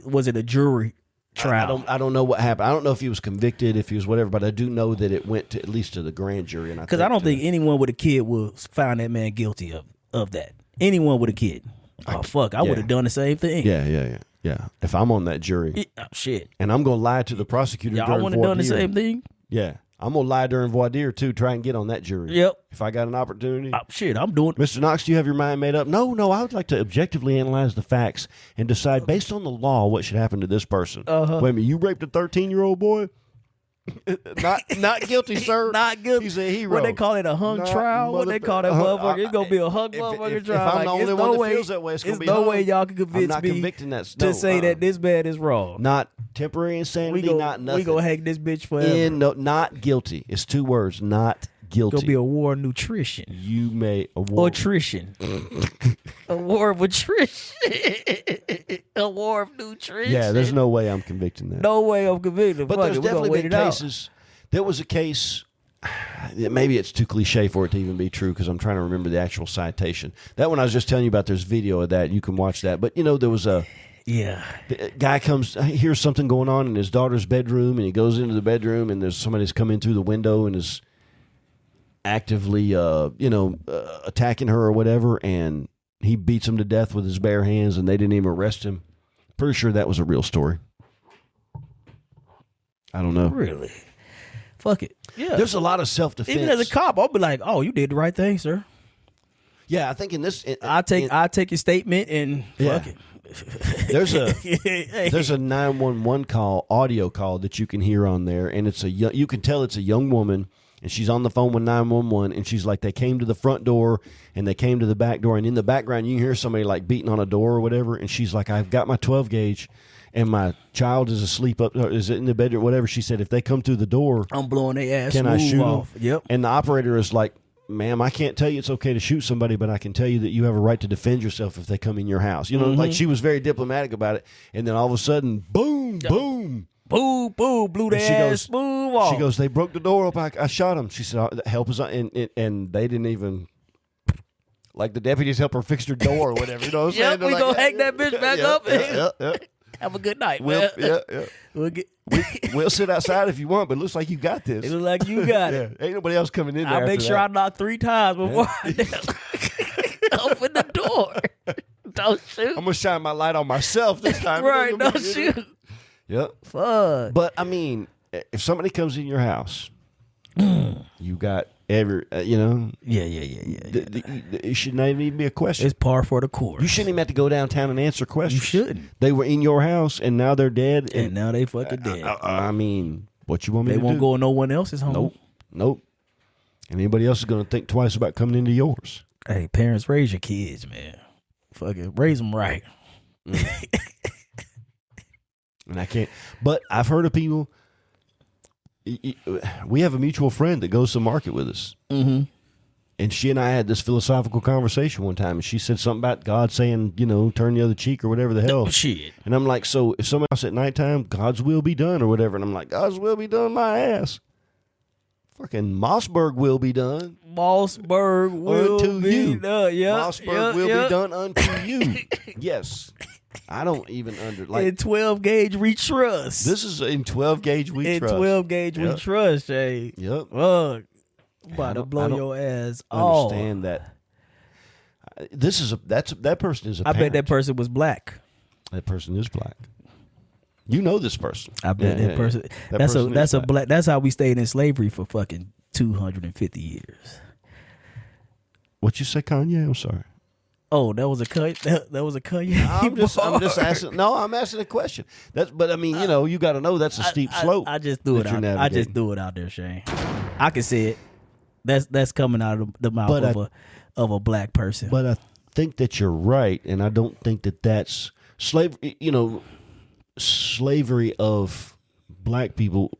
was it a jury trial. I don't know what happened. I don't know if he was convicted, if he was whatever, but I do know that it went to at least to the grand jury. Because I don't think anyone with a kid will find that man guilty of that. Anyone with a kid. Oh, fuck. I would have done the same thing. Yeah. If I'm on that jury. Shit. And I'm going to lie to the prosecutor during voir dire. Y'all wouldn't have done the same thing? Yeah. I'm going to lie during voir dire, too, try and get on that jury. Yep. If I got an opportunity. I'm doing it. Mr. Knox, do you have your mind made up? No, I would like to objectively analyze the facts and decide based on the law what should happen to this person. Wait a minute, you raped a 13-year-old boy? not guilty, sir. Not guilty. He's a hero. What they call it, a hung trial? What they call that motherfucker? It's gonna be a hung motherfucker trial. If I'm the only one that feels that way, it's gonna be no hung. way y'all can convince I'm not me convicting that. to say that this man is wrong. Not temporary insanity, not nothing. We gonna hang this bitch forever. Not guilty. It's 2 words. Not guilty. Gonna be a war of nutrition. You may a war. Attrition. A war of attrition. A war of nutrition. Yeah, there's no way I'm convicting that. No way I'm convicting. But there's definitely been cases. There was a case. Maybe it's too cliche for it to even be true because I'm trying to remember the actual citation. That one I was just telling you about. There's video of that. You can watch that. But there was a. Yeah. The guy hears something going on in his daughter's bedroom, and he goes into the bedroom, and there's somebody's come in through the window and is actively, attacking her or whatever, and he beats him to death with his bare hands, and they didn't even arrest him. Pretty sure that was a real story. I don't know. Really? Fuck it. Yeah. There's a lot of self-defense. Even as a cop, I'll be like, "Oh, you did the right thing, sir." Yeah, I think in this, I take your statement and fuck it. There's a 911 call, audio call that you can hear on there, and you can tell it's a young woman, and she's on the phone with 911, and she's like, they came to the front door and they came to the back door, and in the background you can hear somebody like beating on a door or whatever, and she's like, I've got my 12 gauge and my child is asleep is in the bedroom, whatever. She said, if they come through the door, I'm blowing their ass. Can I shoot off? them? Yep. And the operator is like, ma'am, I can't tell you it's okay to shoot somebody, but I can tell you that you have a right to defend yourself if they come in your house. Like she was very diplomatic about it. And then all of a sudden, boom, boom. Boom, boom, blew their ass smooth off. She goes, they broke the door up. I shot them. She said, help us. And they didn't even, like the deputies help her fix her door or whatever. You know what I'm saying? We gonna hang that bitch back up. Have a good night, man. We'll sit outside if you want, but it looks like you got this. It looks like you got it. Ain't nobody else coming in there. I make sure I knock 3 times before I open the door. Don't shoot. I'm gonna shine my light on myself this time. Right, don't shoot. Yep. Fuck. But I mean, if somebody comes in your house, you got every, Yeah. it should not even be a question. It's par for the course. You shouldn't even have to go downtown and answer questions. You shouldn't. They were in your house and now they're dead. And now they fucking dead. I mean, what you want me to do? They won't go in no one else's home. Nope. And anybody else is going to think twice about coming into yours. Hey, parents, raise your kids, man. Fucking raise them right. And I can't. But I've heard of people. We have a mutual friend that goes to market with us. Mm-hmm. And she and I had this philosophical conversation one time. And she said something about God saying, turn the other cheek or whatever the hell. Shit. And I'm like, so if somebody else at nighttime, God's will be done or whatever. And I'm like, God's will be done my ass. Fucking Mossberg will be done. Mossberg will be done. Yeah. Mossberg will be done unto you. Yes. I don't even in 12 gauge we trust. This is in 12 gauge we trust. In 12 gauge we trust, Shay. Yep. Fuck. About to blow your ass off. Understand that. That person is a I parent. bet that person was black. That person is black. You know this person. I bet that person. That's a black. That's how we stayed in slavery for fucking 250 years. What you say, Kanye? I'm sorry. Oh, that was a Kanye. That was a Kanye. I'm just asking. No, I'm asking a question. But I mean, you got to know that's a steep slope. I just threw it out. I just threw it out there, Shane. I can see it. That's coming out of the mouth of a black person. But I think that you're right, and I don't think that that's slavery. Slavery of black people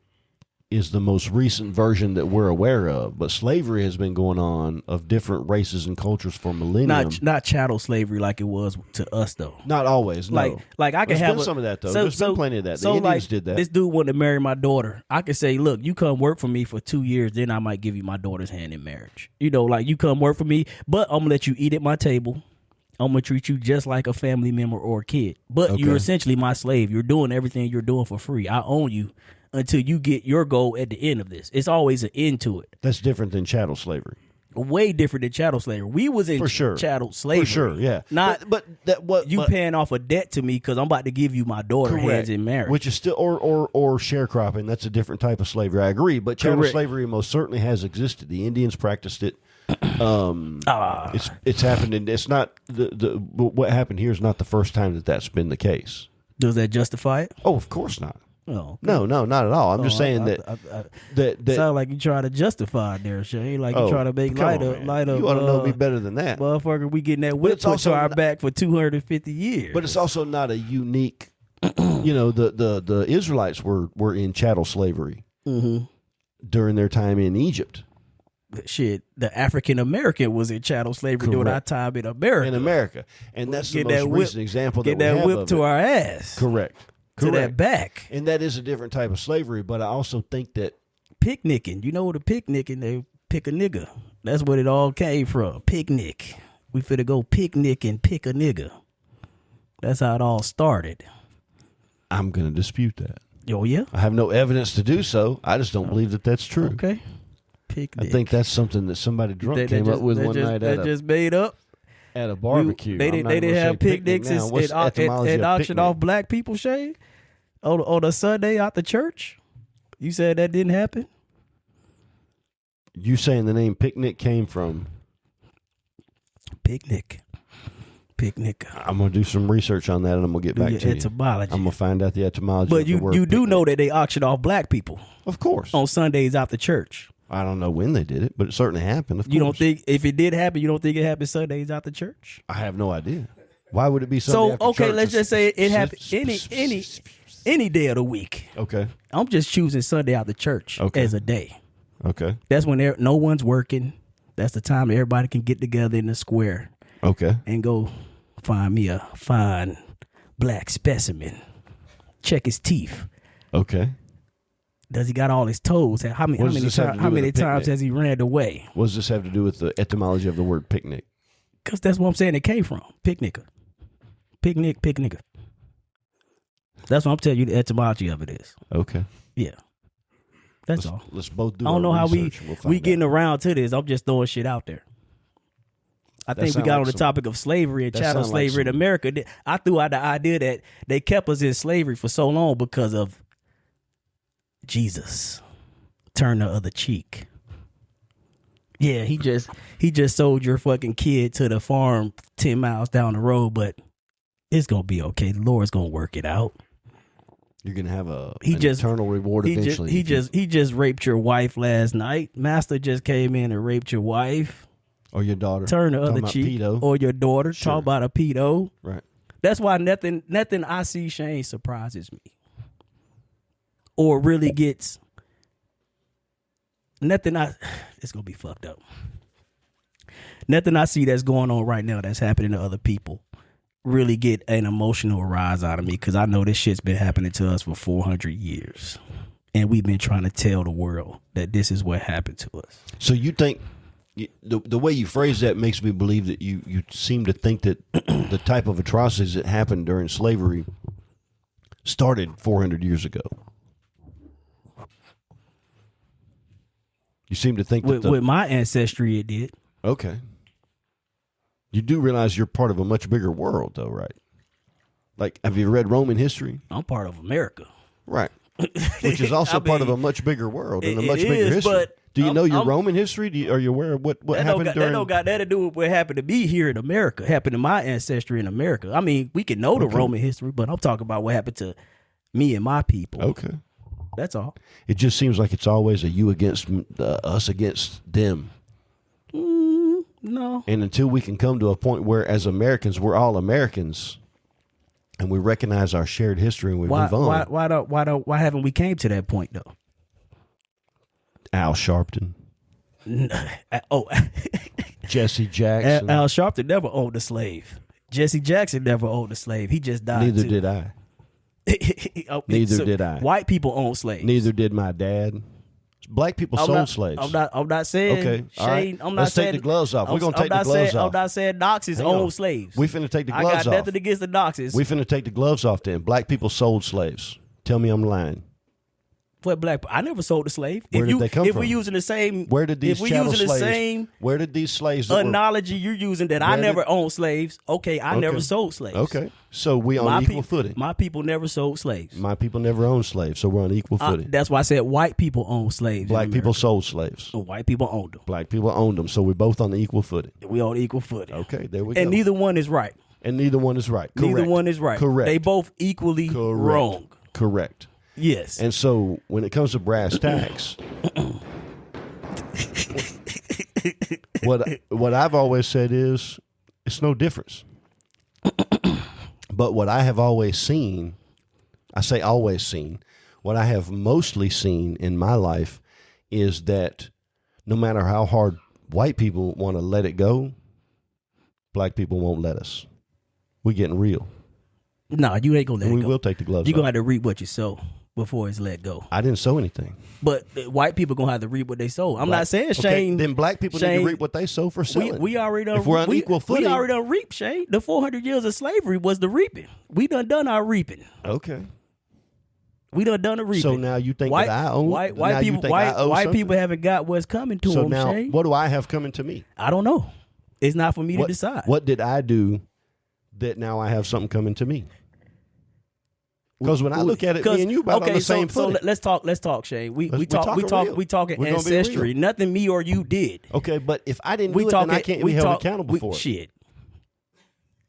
is the most recent version that we're aware of, but slavery has been going on of different races and cultures for millennia. Not chattel slavery like it was to us though. Not always. No. Like I can have some of that though. There's been plenty of that. The Indians did that. This dude wanted to marry my daughter. I could say, look, you come work for me for 2 years, then I might give you my daughter's hand in marriage. Like you come work for me, but I'm gonna let you eat at my table. I'm gonna treat you just like a family member or a kid. But Okay. you're essentially my slave. You're doing everything you're doing for free. I own you until you get your goal at the end of this. It's always an end to it. That's different than chattel slavery. Way different than chattel slavery. We was in For sure. chattel slavery. For sure, yeah. Not but that what you but, paying off a debt to me because I'm about to give you my daughter hands in marriage. which is still or sharecropping. That's a different type of slavery. I agree, but chattel Correct. slavery most certainly has existed. The Indians practiced it. It's happened, and it's not the what happened here is not the first time that that's been the case. Does that justify it? Oh, of course not. Oh, No, not at all. I'm just saying that sound like you trying to justify it there, Shay. Like you Oh, trying to make come light on, of man. light of. You ought to know me better than that. Motherfucker, we getting that whip it's put also to our not- back for 250 years. But it's also not a unique. The Israelites were in chattel slavery during their time in Egypt. Shit, the African American was in chattel slavery during our Correct. time in America. In America, and that's the Get most that whip- recent example Get that we that have whip of to it. our ass. Correct. To that back. And that is a different type of slavery, but I also think that Picnicking. You know what a picnicking? They pick a nigga. That's what it all came from. Picnic. We finna go picnic and pick a nigga. That's how it all started. I'm going to dispute that. Oh, yeah? I have no evidence to do so. I just don't believe that that's true. Okay. I Picnic. think that's something that somebody drunk They came just- up with they one just- night they just made up. at a barbecue. They I'm not didn't gonna say have picnics now. What's the etymology and of auction picnic? off black people, Shay? On a Sunday out the church? You said that didn't happen? You saying the name picnic came from? Picnic. I'm going to do some research on that, and I'm going to get Do back your to you. etymology. I'm going to find out the etymology But of the word you do picnic. know that they auction off black people Of course. on Sundays out the church. I don't know when they did it, but it certainly happened. Of You don't course. think if it did happen, you don't think it happened Sundays out the church? I have no idea. Why would it be So Sunday after okay, church? let's just say it happened any day of the week. Okay. I'm just choosing Sunday out the church Okay. as a day. Okay. That's when no one's working. That's the time everybody can get together in the square Okay. and go find me a fine black specimen. Check his teeth. Okay. Does he got all his toes? How What does this have to do with a times picnic? has he ran away? What does this have to do with the etymology of the word picnic? Because that's what I'm saying it came from. Picnicker. Picnicker. That's what I'm telling you the etymology of it is. Okay. Yeah. That's all. Let's both do I don't know our how research and we'll find we out. getting around to this. I'm just throwing shit out there. I think we sound got like on the some- topic of slavery and that chattel sound like slavery in some- America. I threw out the idea that they kept us in slavery for so long because of Jesus. Turn the other cheek. Yeah, he just sold your fucking kid to the farm 10 miles down the road, but it's gonna be okay. The Lord's gonna work it out. You're gonna have an just- eternal reward eventually. He just raped your wife last night. Master just came in and raped your wife. or your daughter. Turn the Talking other about cheek. pedo. Or your daughter. Sure. Talk about a pedo. Right. That's why nothing I see, Shane, surprises me. Or really gets it's gonna be fucked up. Nothing I see that's going on right now that's happening to other people really get an emotional rise out of me, because I know this shit's been happening to us for 400 years. And we've been trying to tell the world that this is what happened to us. So you think the way you phrase that makes me believe that you seem to think that the type of atrocities that happened during slavery started 400 years ago. You seem to think that With my ancestry, it did. okay. You do realize you're part of a much bigger world, though, right? Like, have you read Roman history? I'm part of America. Right. Which is also I part of mean, a much bigger world and a it much bigger is, history. but Do you know your I'm- Roman history? Are you aware of what That happened don't during? got that to do with what happened to me here in America. Happened to my ancestry in America. I mean, we can know the Roman history, but I'm talking about what happened to me and my people. Okay. That's all. It just seems like it's always a you against us against them. No. And until we can come to a point where, as Americans, we're all Americans, and we recognize our shared history and we move on. Why haven't we came to that point though? Al Sharpton, Oh, Jesse Jackson. Al Sharpton never owned a slave. Jesse Jackson never owned a slave. He just died. Neither too. did I. Oh, Neither so did I. White people own slaves. Neither did my dad. Black people sold slaves. I'm not saying. Okay, all right. Shane, I'm not Let's saying, take the gloves off. We're gonna take the gloves off. I'm not saying Doxes Hang own on. slaves. We finna take the I gloves got off. nothing against the Doxes. We finna take the gloves off. Then black people sold slaves. Tell me I'm lying. What black? I never sold a slave. Where did they come if from? we're using the same, Where did these if we're chattel using slaves? the same Where did these slaves? That analogy you're using that I Where never did- owned slaves. Okay, I never sold slaves. Okay, so we on equal footing. My people never sold slaves. My people never owned slaves, so we're on equal footing. That's why I said white people own slaves. Black in people America. sold slaves. White people owned them. Black people owned them, so we're both on the equal footing. We on equal footing. Okay, there we go. And neither one is right. And neither one is right. Correct. Neither one is right. Correct. They both equally Correct. wrong. Correct. Yes. And so when it comes to brass tacks, what I've always said is it's no difference. But what I have always seen, I say always seen, what I have mostly seen in my life is that no matter how hard white people want to let it go, black people won't let us. We're getting real. No, you ain't gonna let And it we go. will take the gloves You're off. gonna have to reap what you sow before it's let go. I didn't sow anything. But white people gonna have to reap what they sow. I'm Black- not saying okay, Shane. then black people need Shane, to reap what they sow for selling. we already done. If we're on we, equal we footing, already done reap, Shane. The 400 years of slavery was the reaping. We done our reaping. okay. We done the reaping. So now you think white, that I own? white now you people, think I owe white something? people haven't got what's coming to So them. now, Shane. what do I have coming to me? I don't know. It's not for me to decide. What did I do that now I have something coming to me? Because when I look at it, me and you about on the same so footing. let's talk, Shane. We We're talking We're gonna be ancestry. real. Nothing me or you did. Okay, but if I didn't We do it, talking. then I can't be held accountable for it. Shit.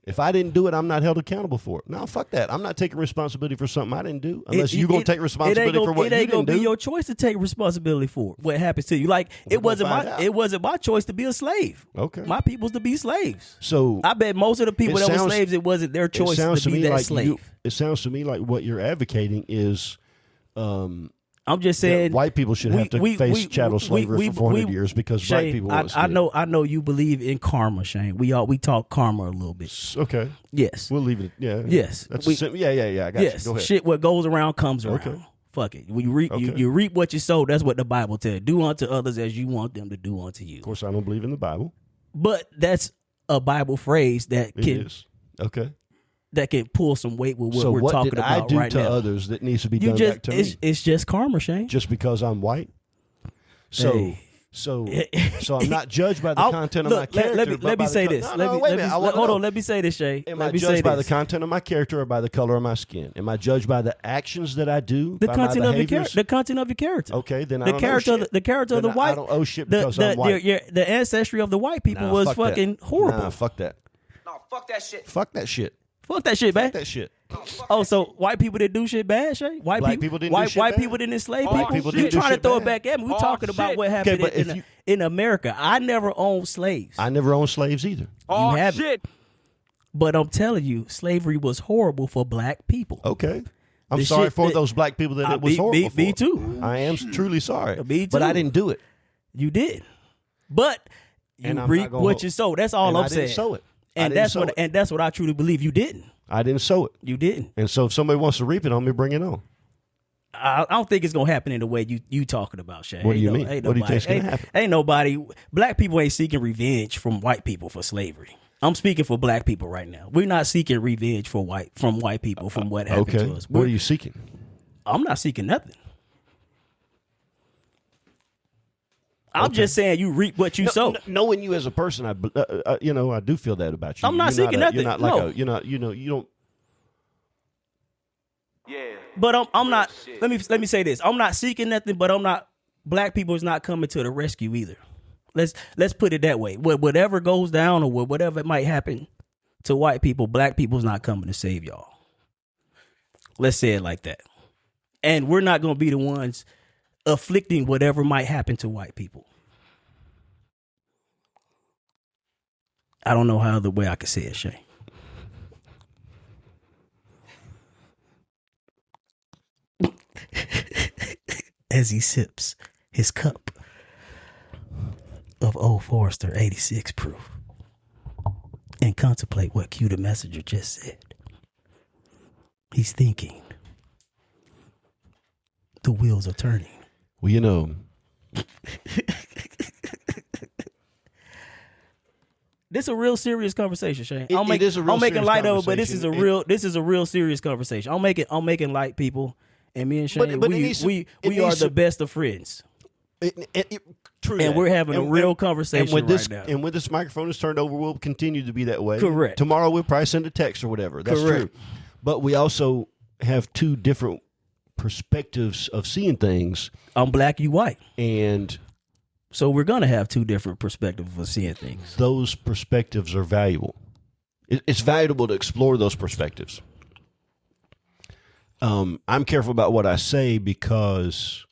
If I didn't do it, I'm not held accountable for it. No, fuck that. I'm not taking responsibility for something I didn't do unless you're going to take responsibility for what you didn't do. It ain't going to be your choice to take responsibility for what happens to you. Like, it wasn't my choice to be a slave. Okay. My people's to be slaves. So I bet most of the people that were slaves, it wasn't their choice to be that like slave. it sounds to me like what you're advocating is I'm just saying white people should have to face chattel slavery for 400 years because Shane, black people want I know you believe in karma, Shane. We talk karma a little bit. Okay. Yes. We'll leave it. Yeah. Yes. That's yeah. I got yes. you. Go ahead. Shit, what goes around comes around. Okay. Fuck it. You reap what you sow. That's what the Bible tells. Do unto others as you want them to do unto you. Of course, I don't believe in the Bible. But that's a Bible phrase that It can is. Okay. that can pull some weight with what So we're what talking did about I do right to now. others that needs to be You done just back to me? it's just karma, Shane. Just because I'm white? So Hey. so I'm not judged by the content of my Look, character. let me say this. Wait a minute. Hold on. Let me say this, Shay. Am let I me judged say by this. the content of my character or by the color of my skin? Am I judged by the actions that I do? The by content my of your behaviors? character. The content of your character. Okay, then I the don't character owe of shit. the character of Then the white. I don't owe shit because I'm white. The ancestry of the white people Nah, was fuck that. fucking horrible. Nah, fuck that. No, fuck that shit. Fuck that shit. Fuck that shit, man. Fuck that shit. Oh, so white people didn't do shit bad, Shay? White Black people didn't do white, shit white bad? people didn't enslave Black people. people You didn't do trying to shit throw it bad? back at me? We talking about what Okay, happened but if in America. I never owned slaves. I never owned slaves either. Oh, haven't. shit. But I'm telling you, slavery was horrible for black people. Okay. I'm The sorry shit for that- those black people that it was horrible for. Me too. I am truly sorry. Me But too. I didn't do it. You did. But you And I'm reap not gonna what hold- you sow. That's all And I'm I saying. didn't sow it. I And didn't that's sow what it. that's what I truly believe. You didn't. I didn't sow it. You didn't. And so if somebody wants to reap it on me, bring it on. I don't think it's gonna happen in the way you talking about, Shay. What do you mean? What do you think's gonna happen? Ain't nobody. Black people ain't seeking revenge from white people for slavery. I'm speaking for black people right now. We're not seeking revenge from white people from what happened Okay. to us. What are you seeking? I'm not seeking nothing. I'm just saying you reap what you sow. Knowing you as a person, I do feel that about you. I'm not seeking nothing. You're not like No. you're not. You don't. Yeah. But I'm not. shit. Let me say this. I'm not seeking nothing. But I'm not. Black people is not coming to the rescue either. Let's put it that way. Whatever goes down or whatever might happen to white people, black people's not coming to save y'all. Let's say it like that. And we're not going to be the ones afflicting whatever might happen to white people. I don't know how other way I could say it, Shay. As he sips his cup of Old Forester 86 proof and contemplate what Q the messenger just said. He's thinking. The wheels are turning. Well, This is a real serious conversation, Shane. It is a real I'm making serious light of it, but this is a conversation. real serious conversation. I'm making light, people, and me and Shane, But it we needs to- it are needs the to- best of friends. True, And that. we're having a real conversation and when this, right now. And when this microphone is turned over, we'll continue to be that way. Correct. Tomorrow we'll probably send a text or whatever. That's Correct. true. But we also have two different perspectives of seeing things, I'm black, you white. and So we're gonna have two different perspectives of seeing things. those perspectives are valuable. It's valuable to explore those perspectives. I'm careful about what I say because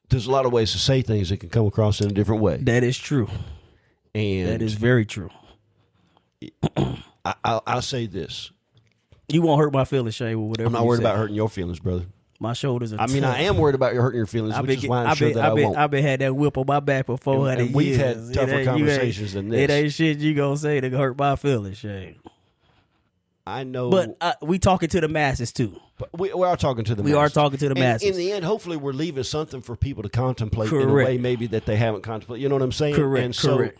there's a lot of ways to say things that can come across in a different way. That is true. And That is very true. I'll say this. You won't hurt my feelings, Shane, with whatever. I'm not you worried say. about hurting your feelings, brother. My shoulders are I mean, tough. I am worried about you hurting your feelings, which is why I'm sure that I won't. I've been had that whip on my back for 400 And we've years. had tougher conversations than this. It ain't shit you gonna say to hurt my feelings, Shane. I know. But we talking to the masses too. But we are talking to the We masses. are talking to the And masses. in the end, hopefully we're leaving something for people to contemplate in a Correct. way maybe that they haven't contemplated. You know what I'm saying? Correct, And so correct.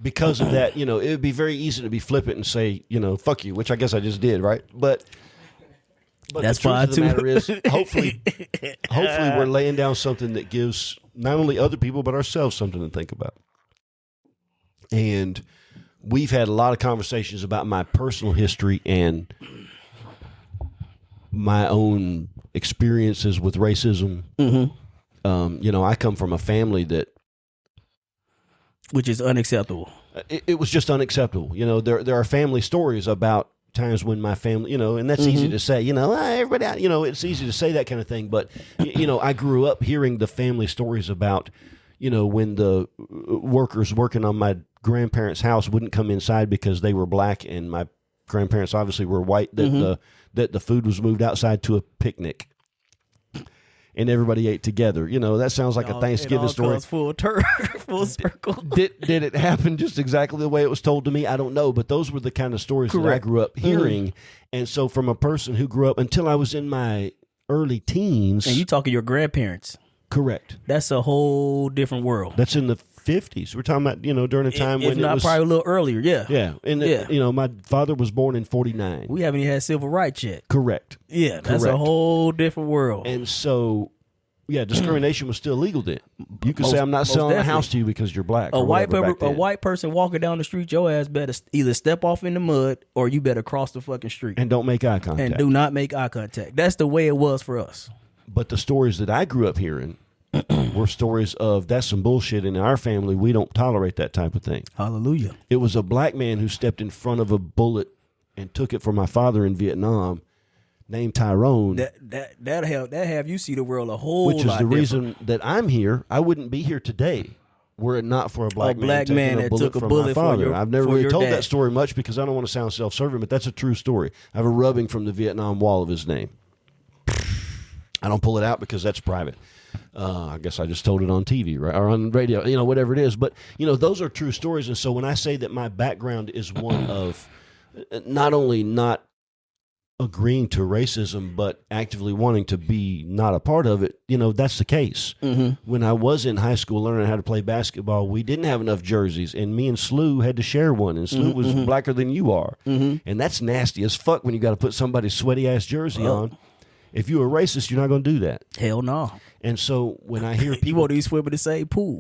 because of that, it would be very easy to be flippant and say, fuck you, which I guess I just did, right? But That's the truth fine of the too. matter is, hopefully we're laying down something that gives not only other people but ourselves something to think about. And we've had a lot of conversations about my personal history and my own experiences with racism. Mm-hmm. I come from a family that Which is unacceptable. it was just unacceptable. There are family stories about times when my family, and that's easy to say, everybody, it's easy to say that kind of thing. But, I grew up hearing the family stories about, when the workers working on my grandparents' house wouldn't come inside because they were black and my grandparents obviously were white, that the food was moved outside to a picnic. And everybody ate together. That sounds like a Thanksgiving story. Full circle. Did it happen just exactly the way it was told to me? I don't know, but those were the kind of stories that I Correct. grew up hearing. And so from a person who grew up until I was in my early teens. And you talking your grandparents. Correct. That's a whole different world. That's in the 50s. We're talking about, during a time if when not it was probably a little earlier, yeah. Yeah. And my father was born in 49. We haven't even had civil rights yet. Correct. Yeah, that's a Correct. whole different world. And so discrimination was still legal then. You could say I'm not most selling a definitely. house to you because you're black. A or white whatever back then. person walking down the street, your ass better either step off in the mud or you better cross the fucking street And don't make eye contact. and do not make eye contact. That's the way it was for us. But the stories that I grew up hearing were stories of that's some bullshit. In our family, we don't tolerate that type of thing. Hallelujah. It was a black man who stepped in front of a bullet and took it from my father in Vietnam, named Tyrone, That have you see the world a whole which is lot the different. reason that I'm here. I wouldn't be here today were it not for a black black taking man a that bullet took a from bullet my for father. your- I've never for really your told dad. that story much because I don't want to sound self-serving, but that's a true story. I have a rubbing from the Vietnam Wall of his name. I don't pull it out because that's private. I guess I just told it on TV, right, or on radio, whatever it is. But those are true stories, and so when I say that my background is one of not only not agreeing to racism, but actively wanting to be not a part of it, that's the case. Mm-hmm. When I was in high school learning how to play basketball, we didn't have enough jerseys, and me and Slew had to share one, and Slew was blacker than you are. And that's nasty as fuck when you got to put somebody's sweaty-ass jersey on. If you're a racist, you're not going to do that. Hell no. And so when I hear You people... won't even swim in the same pool.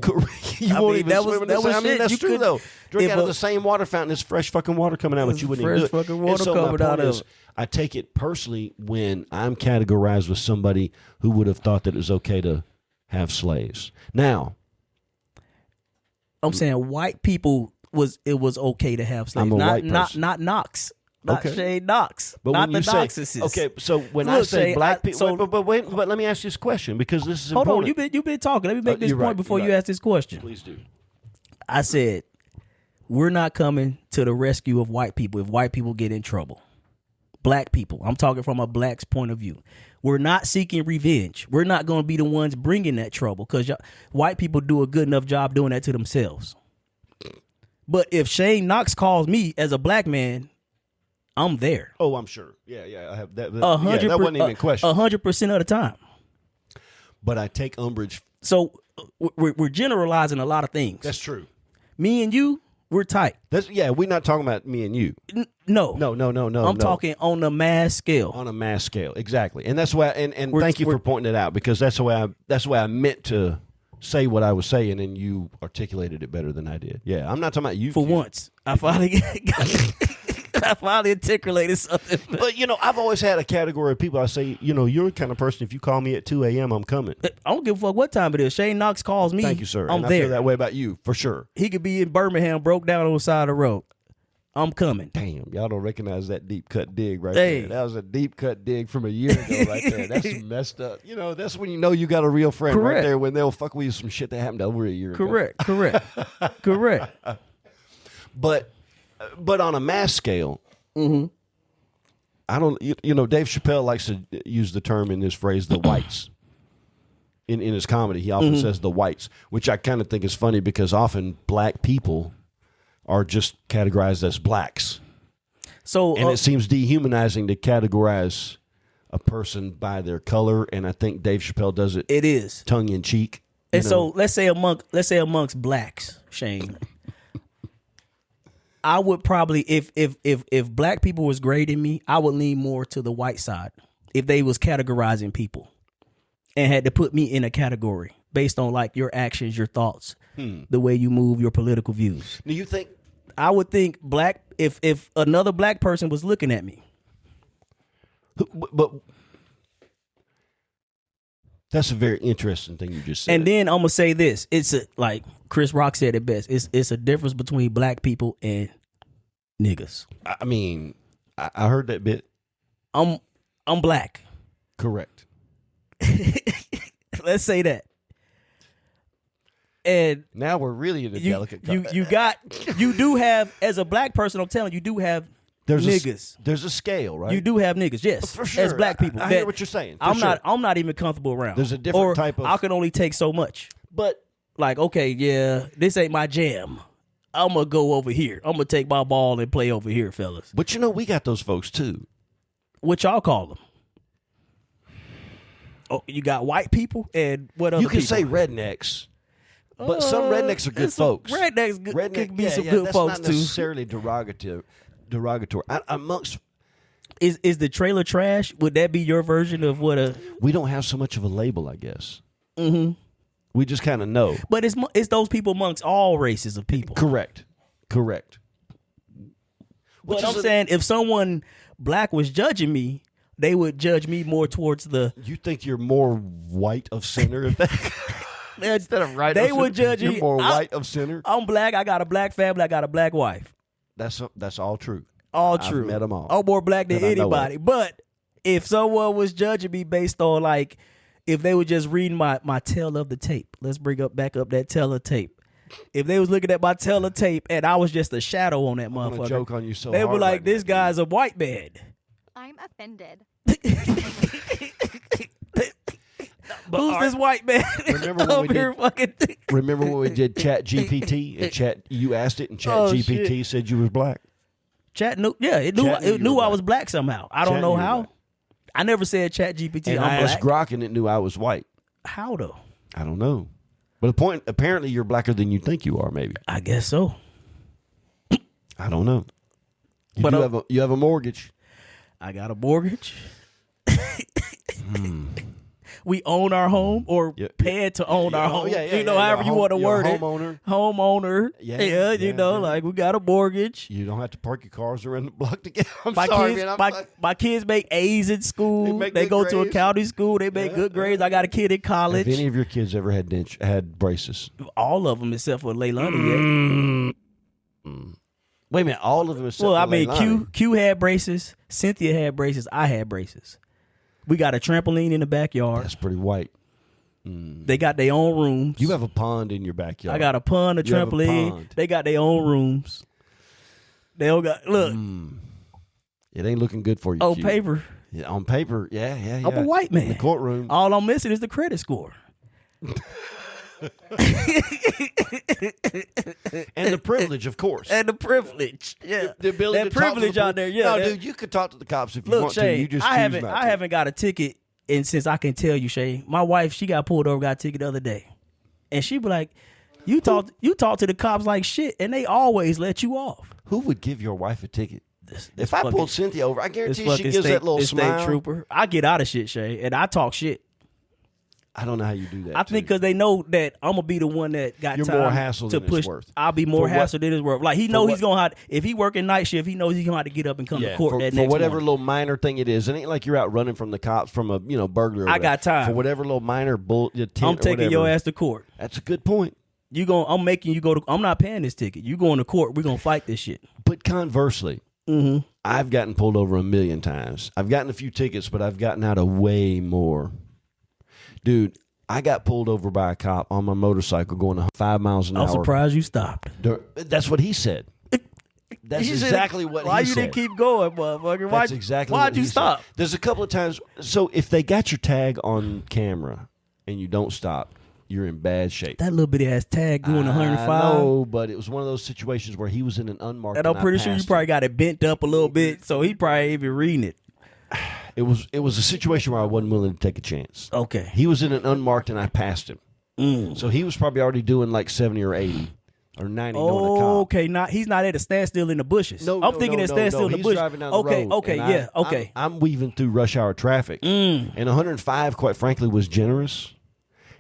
you I won't mean, even that was- swim in that the was same... I mean, shit. that's You true, could- though. Drink if out of a- the same water fountain. It's fresh fucking water coming out, but you wouldn't fresh even do it. fucking And water so my coming out point of is, it. I take it personally when I'm categorized with somebody who would have thought that it was okay to have slaves. Now... I'm saying white people was okay to have slaves. I'm a not white person. not Knox. Not Okay. Shane Knox. But not when the you say, Knoxes. okay, so when I Look, say Shane, black I- people, so- but let me ask you this question because this is Hold important. on, you've been talking. Let me make this you're point right, before you're you right. ask this question. Please do. I said we're not coming to the rescue of white people if white people get in trouble. Black people. I'm talking from a black's point of view. We're not seeking revenge. We're not going to be the ones bringing that trouble because white people do a good enough job doing that to themselves. But if Shane Knox calls me as a black man, I'm there. Oh, I'm sure. Yeah, I have that. 100%. Yeah, that wasn't even a question. 100% of the time. But I take umbrage. So we're generalizing a lot of things. That's true. Me and you, we're tight. We're not talking about me and you. No. I'm talking on a mass scale. On a mass scale, exactly. And that's why. And thank you for pointing it out, because that's the way I meant to say what I was saying, and you articulated it better than I did. Yeah, I'm not talking about you. For once, I finally articulated something. But I've always had a category of people. I say, you're the kind of person. If you call me at 2 a.m., I'm coming. I don't give a fuck what time it is. Shane Knox calls me. Thank you, sir. I'm and there. I feel that way about you for sure. He could be in Birmingham, broke down on the side of the road. I'm coming. Damn, y'all don't recognize that deep cut dig right Hey. there. That was a deep cut dig from a year ago right there. That's messed up. That's when you got a real friend right there, when they'll fuck with you some shit that happened over a year ago. Correct. But on a mass scale, I don't. Dave Chappelle likes to use the term in this phrase, the whites. In his comedy, he often says the whites, which I kind of think is funny because often black people are just categorized as blacks. So, and it seems dehumanizing to categorize a person by their color, and I think Dave Chappelle does it. It is tongue in cheek. And so let's say amongst blacks, Shane, I would probably if black people was grading me, I would lean more to the white side if they was categorizing people and had to put me in a category based on like your actions, your thoughts, the way you move, your political views. Do you think? I would think black if another black person was looking at me. But that's a very interesting thing you just said. And then I'm gonna say this: like Chris Rock said it best. It's a difference between black people and niggas. I mean, I heard that bit. I'm black. Correct. Let's say that. And now we're really in a delicate. You do have, as a black person, I'm telling you, do have niggas. There's a scale, right? You do have niggas, yes, for sure. As black people. I hear what you're saying. I'm not even comfortable around. There's a different type of. I can only take so much. But like, okay, yeah, this ain't my jam. I'm gonna go over here. I'm gonna take my ball and play over here, fellas. But we got those folks too. What y'all call them? Oh, you got white people and what other You can people? say rednecks. But some rednecks are good folks. Rednecks could be some good that's folks not too. necessarily derogatory. Amongst is the trailer trash? Would that be your version of what a? We don't have so much of a label, I guess. Mm-hmm. We just kind of know. But it's those people amongst all races of people. Correct. But I'm saying if someone black was judging me, they would judge me more towards the. You think you're more white of center if that. Instead of right, they would judge you're me. more white of center. I'm black. I got a black family. I got a black wife. That's all true. All true. I've met them all. I'm more black than anybody. But if someone was judging me based on like, if they were just reading my tail of the tape, let's back up that tail of tape. If they was looking at my tail of tape and I was just a shadow on that motherfucker, joke on you so they hard were like, right "This now, guy's a white man." I'm offended. Who's this white man? Remember when we did Chat GPT and you asked it and Chat GPT said you was black? Chat knew, yeah, it knew I was black somehow. I don't know how. I never said Chat GPT. And I asked Grok and it knew I was white. How though? I don't know. But the point, apparently, you're blacker than you think you are. Maybe. I guess so. I don't know. You have a mortgage. I got a mortgage. We own our home or pay to own our home. However you want to word it. Homeowner. Like we got a mortgage. You don't have to park your cars around the block to get. My kids make A's in school. They go to a county school. They make good grades. I got a kid in college. Have any of your kids ever had braces? All of them except for Leilani. Wait a minute, all of them except for Leilani. Q had braces. Cynthia had braces. I had braces. We got a trampoline in the backyard. That's pretty white. They got their own rooms. You have a pond in your backyard. I got a pond, a trampoline. They got their own rooms. They all got look. It ain't looking good for you. On paper. Yeah, on paper. Yeah. I'm a white man. In the courtroom. All I'm missing is the credit score. And privilege, of course. And the privilege. Yeah. The ability that to talk to privilege the out there. Yeah. No, that- dude, you could talk to the cops if you Look, want Shay, to. You just I choose haven't not I to. haven't got a ticket, and since I can tell you, Shay, my wife, she got pulled over, got a ticket the other day. And she be like, you talk to the cops like shit, and they always let you off. Who would give your wife a ticket? This If I pulled Cynthia over, I this guarantee she fucking gives that little this smile. state trooper. I get out of shit, Shay, and I talk shit. I don't know how you do that. I think because they know that I'm gonna be the one that got You're time more hassle to than it's push. worth. I'll be more For what- hassle than it's worth. Like he for know what- he's gonna have if he working night shift, he knows he's gonna have to get up and come to court for, that for next whatever morning. little minor thing it is. It ain't like you're out running from the cops from a burglary. I got time. For whatever little minor I'm taking your ass to court. That's a good point. I'm making you go to. I'm not paying this ticket. You going to court? We're gonna fight this shit. But conversely, I've gotten pulled over 1,000,000 times. I've gotten a few tickets, but I've gotten out of way more. Dude, I got pulled over by a cop on my motorcycle going 5 miles an hour. I'm surprised you stopped. That's what he said. That's You should've- exactly what Why he you said. didn't keep going, motherfucker? That's exactly Why'd what you he stop? said. There's a couple of times. So if they got your tag on camera and you don't stop, you're in bad shape. That little bitty ass tag doing 105. No, but it was one of those situations where he was in an unmarked. And I'm I pretty sure you passed probably him. got it bent up a little bit, so he probably ain't even reading it. It was a situation where I wasn't willing to take a chance. Okay. He was in an unmarked and I passed him. So he was probably already doing like 70 or 80 or 90 knowing a cop. Okay, he's not at a standstill in the bushes. No, I'm thinking at standstill in the He's bushes. driving down the Okay, road, okay, and yeah, okay. I'm weaving through rush hour traffic. And 105, quite frankly, was generous.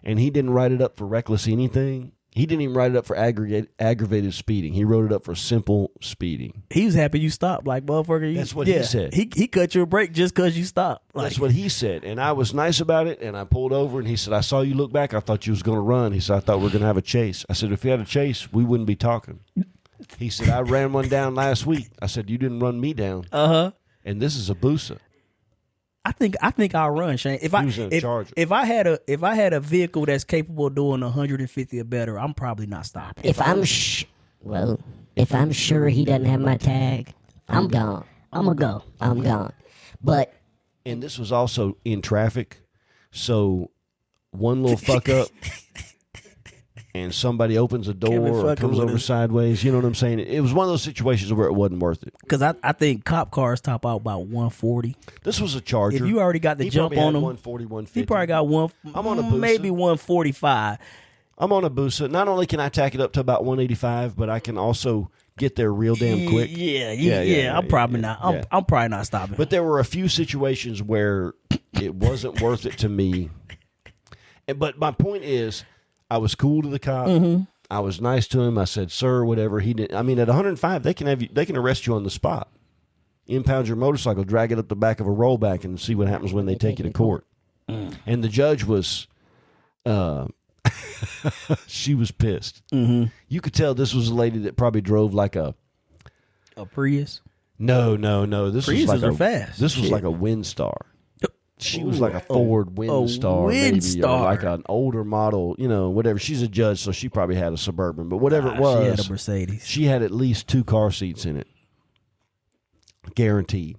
And he didn't write it up for reckless anything. He didn't even write it up for aggravated speeding. He wrote it up for simple speeding. He was happy you stopped, like motherfucker. That's what he said. He cut you a break just because you stopped. Like, That's what he said. And I was nice about it, and I pulled over, and he said, I saw you look back. I thought you was going to run. He said, I thought we were going to have a chase. I said, if we had a chase, we wouldn't be talking. He said, I ran one down last week. I said, you didn't run me down. And this is a Busa. I think I'll run, Shane. If He was in a Charger. if I had a vehicle that's capable of doing 150 or better, I'm probably not stopping. If I'm sure he doesn't have my tag, I'm gone. I'm gone. But And this was also in traffic. So one little fuck up and somebody opens a door or fucking comes with over us. sideways. You know what I'm saying? It was one of those situations where it wasn't worth it. Because I think cop cars top out about 140. This was a Charger. If you already got the He jump probably had on him, 140, 150. he probably got I'm on a Busa. maybe 145. I'm on a Busa. Not only can I tack it up to about 185, but I can also get there real damn quick. Yeah. I'm probably not. I'm probably not stopping. But there were a few situations where it wasn't worth it to me. But my point is, I was cool to the cop. I was nice to him. I said, "Sir," whatever. He didn't. I mean, at 105, they can have you. They can arrest you on the spot, impound your motorcycle, drag it up the back of a rollback, and see what happens when they take you to court. And the judge was, she was pissed. You could tell this was a lady that probably drove like a. Prius. No. This Priuses was like are fast. This was Shit. like a Windstar. She was like a a Ford Windstar, maybe, or Windstar. like an older model, whatever. She's a judge, so she probably had a Suburban, but whatever it was, She had a Mercedes. she had at least 2 car seats in it, guaranteed.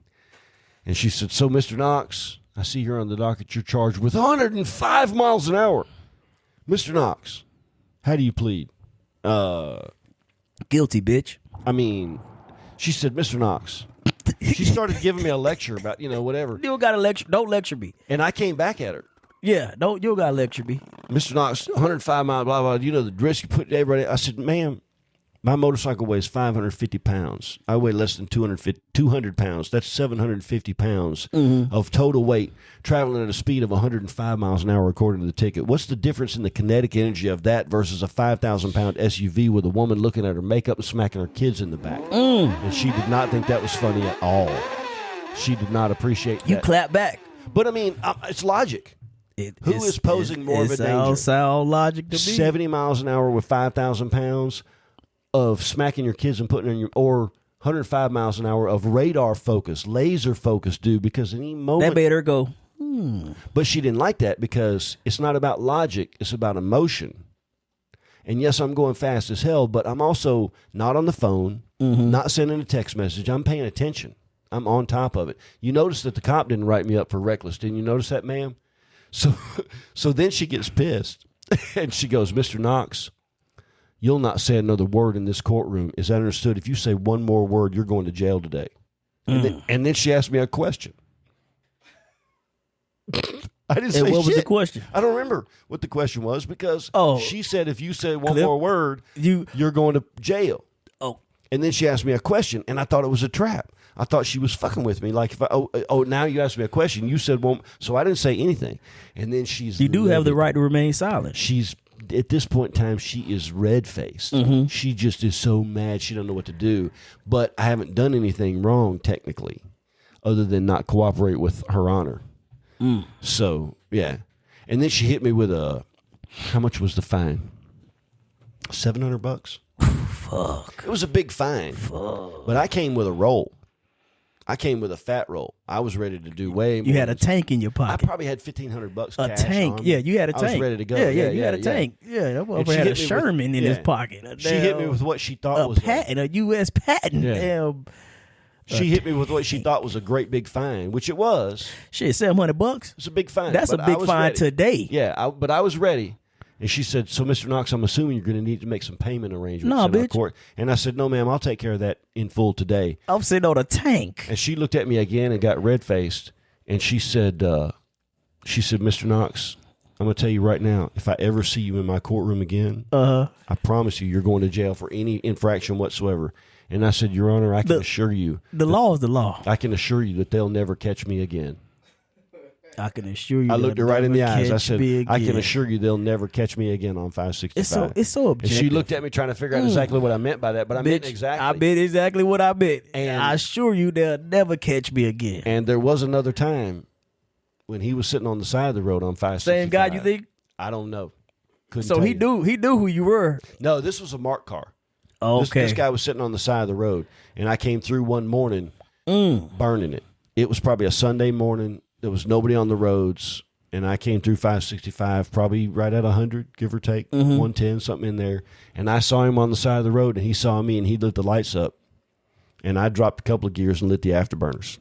And she said, "So, Mr. Knox, I see here on the docket you're charged with 105 miles an hour. Mr. Knox, how do you plead?" Guilty, bitch. I mean, she said, "Mr. Knox." She started giving me a lecture about, whatever. You don't got to lecture. Don't lecture me. And I came back at her. Yeah, you don't got to lecture me. Mr. Knox, 105 miles, blah, blah, the risk you put everybody. I said, "Ma'am, my motorcycle weighs 550 pounds. I weigh less than 200 pounds. That's 750 pounds of total weight traveling at a speed of 105 miles an hour according to the ticket. What's the difference in the kinetic energy of that versus a 5,000-pound SUV with a woman looking at her makeup and smacking her kids in the back?" And she did not think that was funny at all. She did not appreciate that. You clap back. But, I mean, it's logic. Who is posing more of a danger? Sound logic to me. 70 miles an hour with 5,000 pounds of smacking your kids and putting in your, or 105 miles an hour of radar focus, laser focus, dude, because any moment. That made her go, But she didn't like that because it's not about logic, it's about emotion. And yes, I'm going fast as hell, but I'm also not on the phone, not sending a text message. I'm paying attention. I'm on top of it. You notice that the cop didn't write me up for reckless. Didn't you notice that, ma'am? So then she gets pissed and she goes, "Mr. Knox, you'll not say another word in this courtroom. Is that understood? If you say one more word, you're going to jail today. And then she asked me a question. I didn't say And what was the shit. question? I don't remember what the question was because she said if you say one Clip. more word, you're going to jail. Oh. And then she asked me a question, and I thought it was a trap. I thought she was fucking with me. Like, if now you asked me a question. You said one, so I didn't say anything. And then You do have the right to remain silent. She's, at this point in time, she is red-faced. Mm-hmm. She just is so mad she don't know what to do. But I haven't done anything wrong, technically, other than not cooperate with her honor. So, yeah. And then she hit me with how much was the fine? $700? Fuck. It was a big fine. Fuck. But I came with a roll. I came with a fat roll. I was ready to do way more. You had a tank in your I pocket. probably had $1,500 A cash tank. on me. Yeah, you had a tank. I was ready to go. Yeah, you had a tank. Yeah, that And motherfucker she had a hit me with- Sherman in his pocket. She hit me with what she thought was a U.S. patent. Yeah. Damn. She hit me with what she thought was a great big fine, which it was. Shit, $700. It's a big fine. That's a but I big was fine ready. today. Yeah, but I was ready. And she said, so, Mr. Knox, I'm assuming you're going to need to make some payment arrangements No, in our bitch. court. And I said, no, ma'am, I'll take care of that in full today. I'm sitting on a tank. And she looked at me again and got red-faced. And she said, Mr. Knox, I'm going to tell you right now, if I ever see you in my courtroom again, I promise you're going to jail for any infraction whatsoever. And I said, Your Honor, I can assure you. The law is the law. I can assure you that they'll never catch me again. I can assure you. I looked her right in the they'll eyes. I catch said, me I can again. assure you they'll never catch me again on 565. It's so And objective. she looked at me trying to figure out exactly what I meant by that, but I meant Bitch, exactly. I meant exactly what I meant. And- I assure you they'll never catch me again. And there was another time when he was sitting on the side of the road on 565. Same guy, you think? I don't know. Couldn't So tell he you. knew who you were. No, this was a marked car. Okay. This guy was sitting on the side of the road, and I came through one morning burning it. It was probably a Sunday morning. There was nobody on the roads, and I came through 565, probably right at 100, give or take, 110, something in there. And I saw him on the side of the road, and he saw me, and he lit the lights up. And I dropped a couple of gears and lit the afterburners.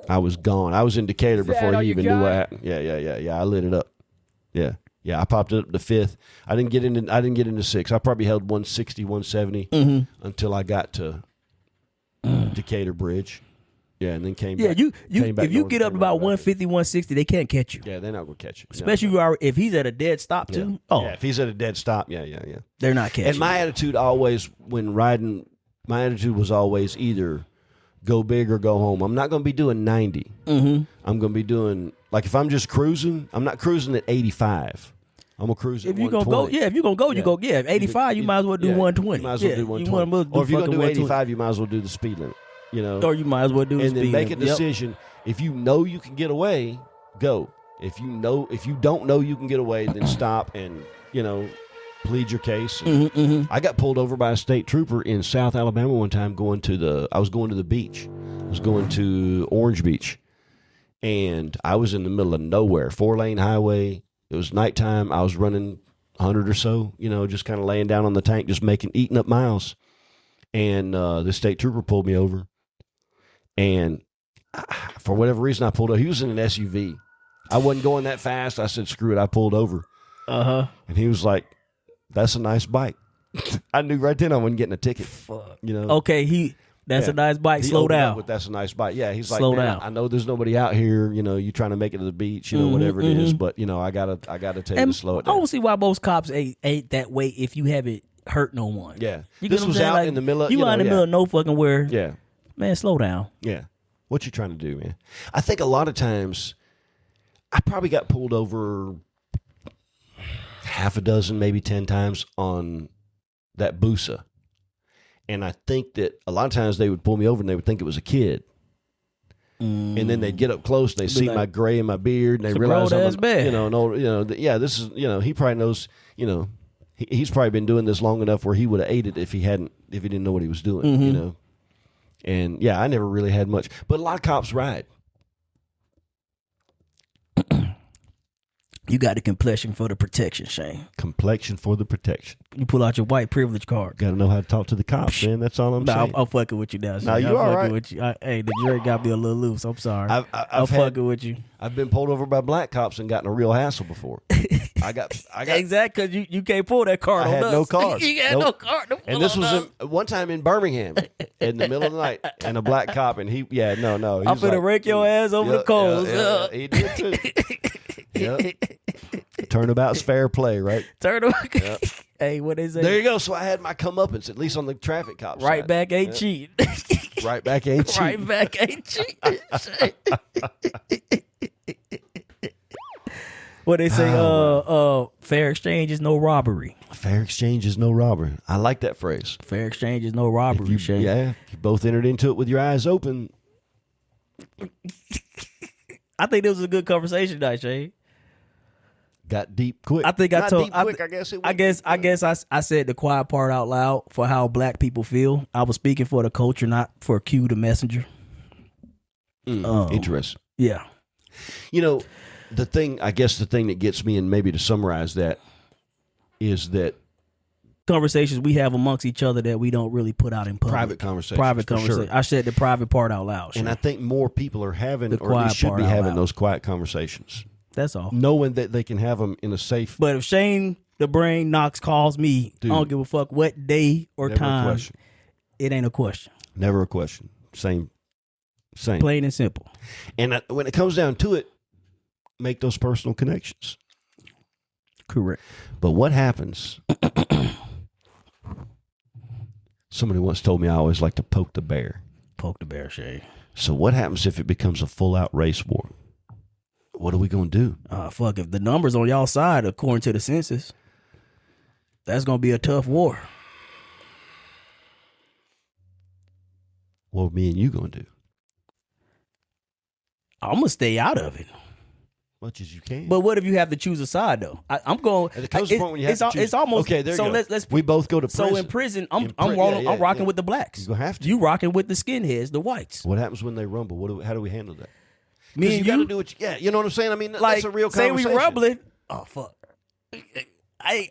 I was gone. I was in Decatur before all he you even knew got? what happened. Yeah. I lit it up. Yeah. I popped it up to 5th. I didn't get into 6. I probably held 160, 170 until I got to Decatur Bridge. Yeah, and then came Yeah, back. you came back if you north get and up came about right back. 150, 160, they can't catch you. Yeah, they're not going to catch you. No, Especially no. if he's at a dead stop too. Yeah. Oh, Yeah, if he's at a dead stop, yeah. they're not catching. And my attitude always, when riding, my attitude was always either go big or go home. I'm not going to be doing 90. I'm going to be doing, like if I'm just cruising, I'm not cruising at 85. I'm going to cruise at If you're gonna go, 120. if you're gonna go, you Yeah. go. Yeah, 85, you might as well do 120. You might as well Yeah, do you 120. might as well Or if you're going to do fucking 85, you might as well do the speed limit. You know? Or you might as well do and the then speed make a limit. Yep. decision. If you know you can get away, go. If you don't know you can get away, then stop and plead your case. I got pulled over by a state trooper in South Alabama one time. I was going to the beach. I was going to Orange Beach, and I was in the middle of nowhere, 4-lane highway. It was nighttime. I was running 100 or so, just kind of laying down on the tank, just eating up miles. And the state trooper pulled me over, and for whatever reason, I pulled over. He was in an SUV. I wasn't going that fast. I said, screw it. I pulled over. And he was like, that's a nice bike. I knew right then I wasn't getting a ticket. Fuck. Okay, that's a nice bike. He Slow opened up down. with, that's a nice bike. Yeah, he's like, Slow man, down. I know there's nobody out here. You trying to make it to the beach, whatever it is. But I gotta tell you And to slow it I down. don't see why most cops ain't that way if you haven't hurt no one. Yeah, You get this what I'm was saying? out Like, in the middle. Of, you out in the middle of no fucking where. Yeah, Man, slow down. yeah. What you trying to do, man? I think a lot of times, I probably got pulled over half a dozen, maybe 10 times on that Busa. And I think that a lot of times they would pull me over and they would think it was a kid. And then they'd get up close and they see like, my gray and my beard and they "It's a realize I'm grown-ass man." this is, he probably knows, he's probably been doing this long enough where he would have ate it if he didn't know what he was doing, And yeah, I never really had much, but a lot of cops ride. You got the complexion for the protection, Shane. Complexion for the protection. You pull out your white privilege card. Got to know how to talk to the cops, man. That's all I'm saying. I'm fucking with you now, Shane. No, you all right. With you. Hey, the drink got me a little loose. I'm sorry. I'm fucking with you. I've been pulled over by black cops and gotten a real hassle before. I got exactly, because you can't pull that card I on had us. no card. You had no card to pull And this on was us. one time in Birmingham in the middle of the night, and a black cop, and no. I'm finna rake your ass over the coals. Yeah, he did too. Yep. Turnabout's fair play, right? Turnabout. Yep. Hey, what they say? There you go. So I had my comeuppance, at least on the traffic cop Right side. back ain't cheating. Right back ain't cheating. Right back ain't cheating. What they say? Fair exchange is no robbery. Fair exchange is no robbery. I like that phrase. Fair exchange is no robbery, Shane. Yeah, you both entered into it with your eyes open. I think this was a good conversation tonight, Shane. Got deep quick. I think Not deep quick, I guess I said the quiet part out loud for how black people feel. I was speaking for the culture, not for Q the messenger. Interesting. Yeah. You know, the thing that gets me, and maybe to summarize that, is that conversations we have amongst each other that we don't really put out in public. Private conversations. Private for conversation. sure. I said the private part out loud. Shane. And I think more people are having, The or at least quiet should part be out having loud. those quiet conversations, That's all. knowing that they can have them in a safe. But if Shane the Brain Knox calls me, Dude. I don't give a fuck what day or Never a time. question. It ain't a question. Never a question. Same. Plain and simple. And when it comes down to it, make those personal connections. Correct. But what happens? Somebody once told me I always like to poke the bear. Poke the bear, Shane. So what happens if it becomes a full-out race war? What are we going to do? Fuck, if the numbers on y'all side, according to the census, that's going to be a tough war. What are me and you going to do? I'm going to stay out of it. Much as you can. But what if you have to choose a side, though? I'm going. There comes a point when you have to choose. It's almost Okay, there you so. go. Let's. We both go to prison. So in prison, I'm Yeah, rocking yeah. with the blacks. You have to. You rocking with the skinheads, the whites. What happens when they rumble? How do we handle that? Me and you got to you, do what you know what I'm saying? I mean, like, that's a real say conversation. we rumbling. Oh fuck! I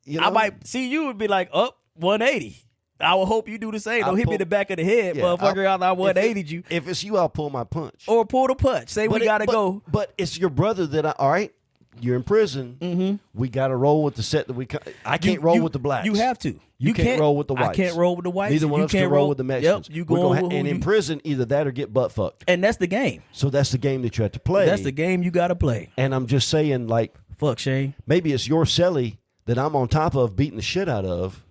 You know? I might see you and be like, up 180. I will hope you do the same. Don't I'll hit me pull- in the back of the head, Yeah, motherfucker. I 180'd you. If it's you, I'll pull my punch. Or pull the punch. Say we gotta go. But it's your brother that all right, you're in prison. Mm-hmm. We got to roll with the set that I can't roll with the blacks. You have to. You can't roll with the whites. I can't roll with the whites. Neither one You of us can can't roll with the Mexicans. Yep, you We're go gonna with and who in you- prison, either that or get butt fucked. And that's the game. So that's the game that you have to play. That's the game you gotta play. And I'm just saying, like, Fuck, Shane. maybe it's your celly that I'm on top of beating the shit out of.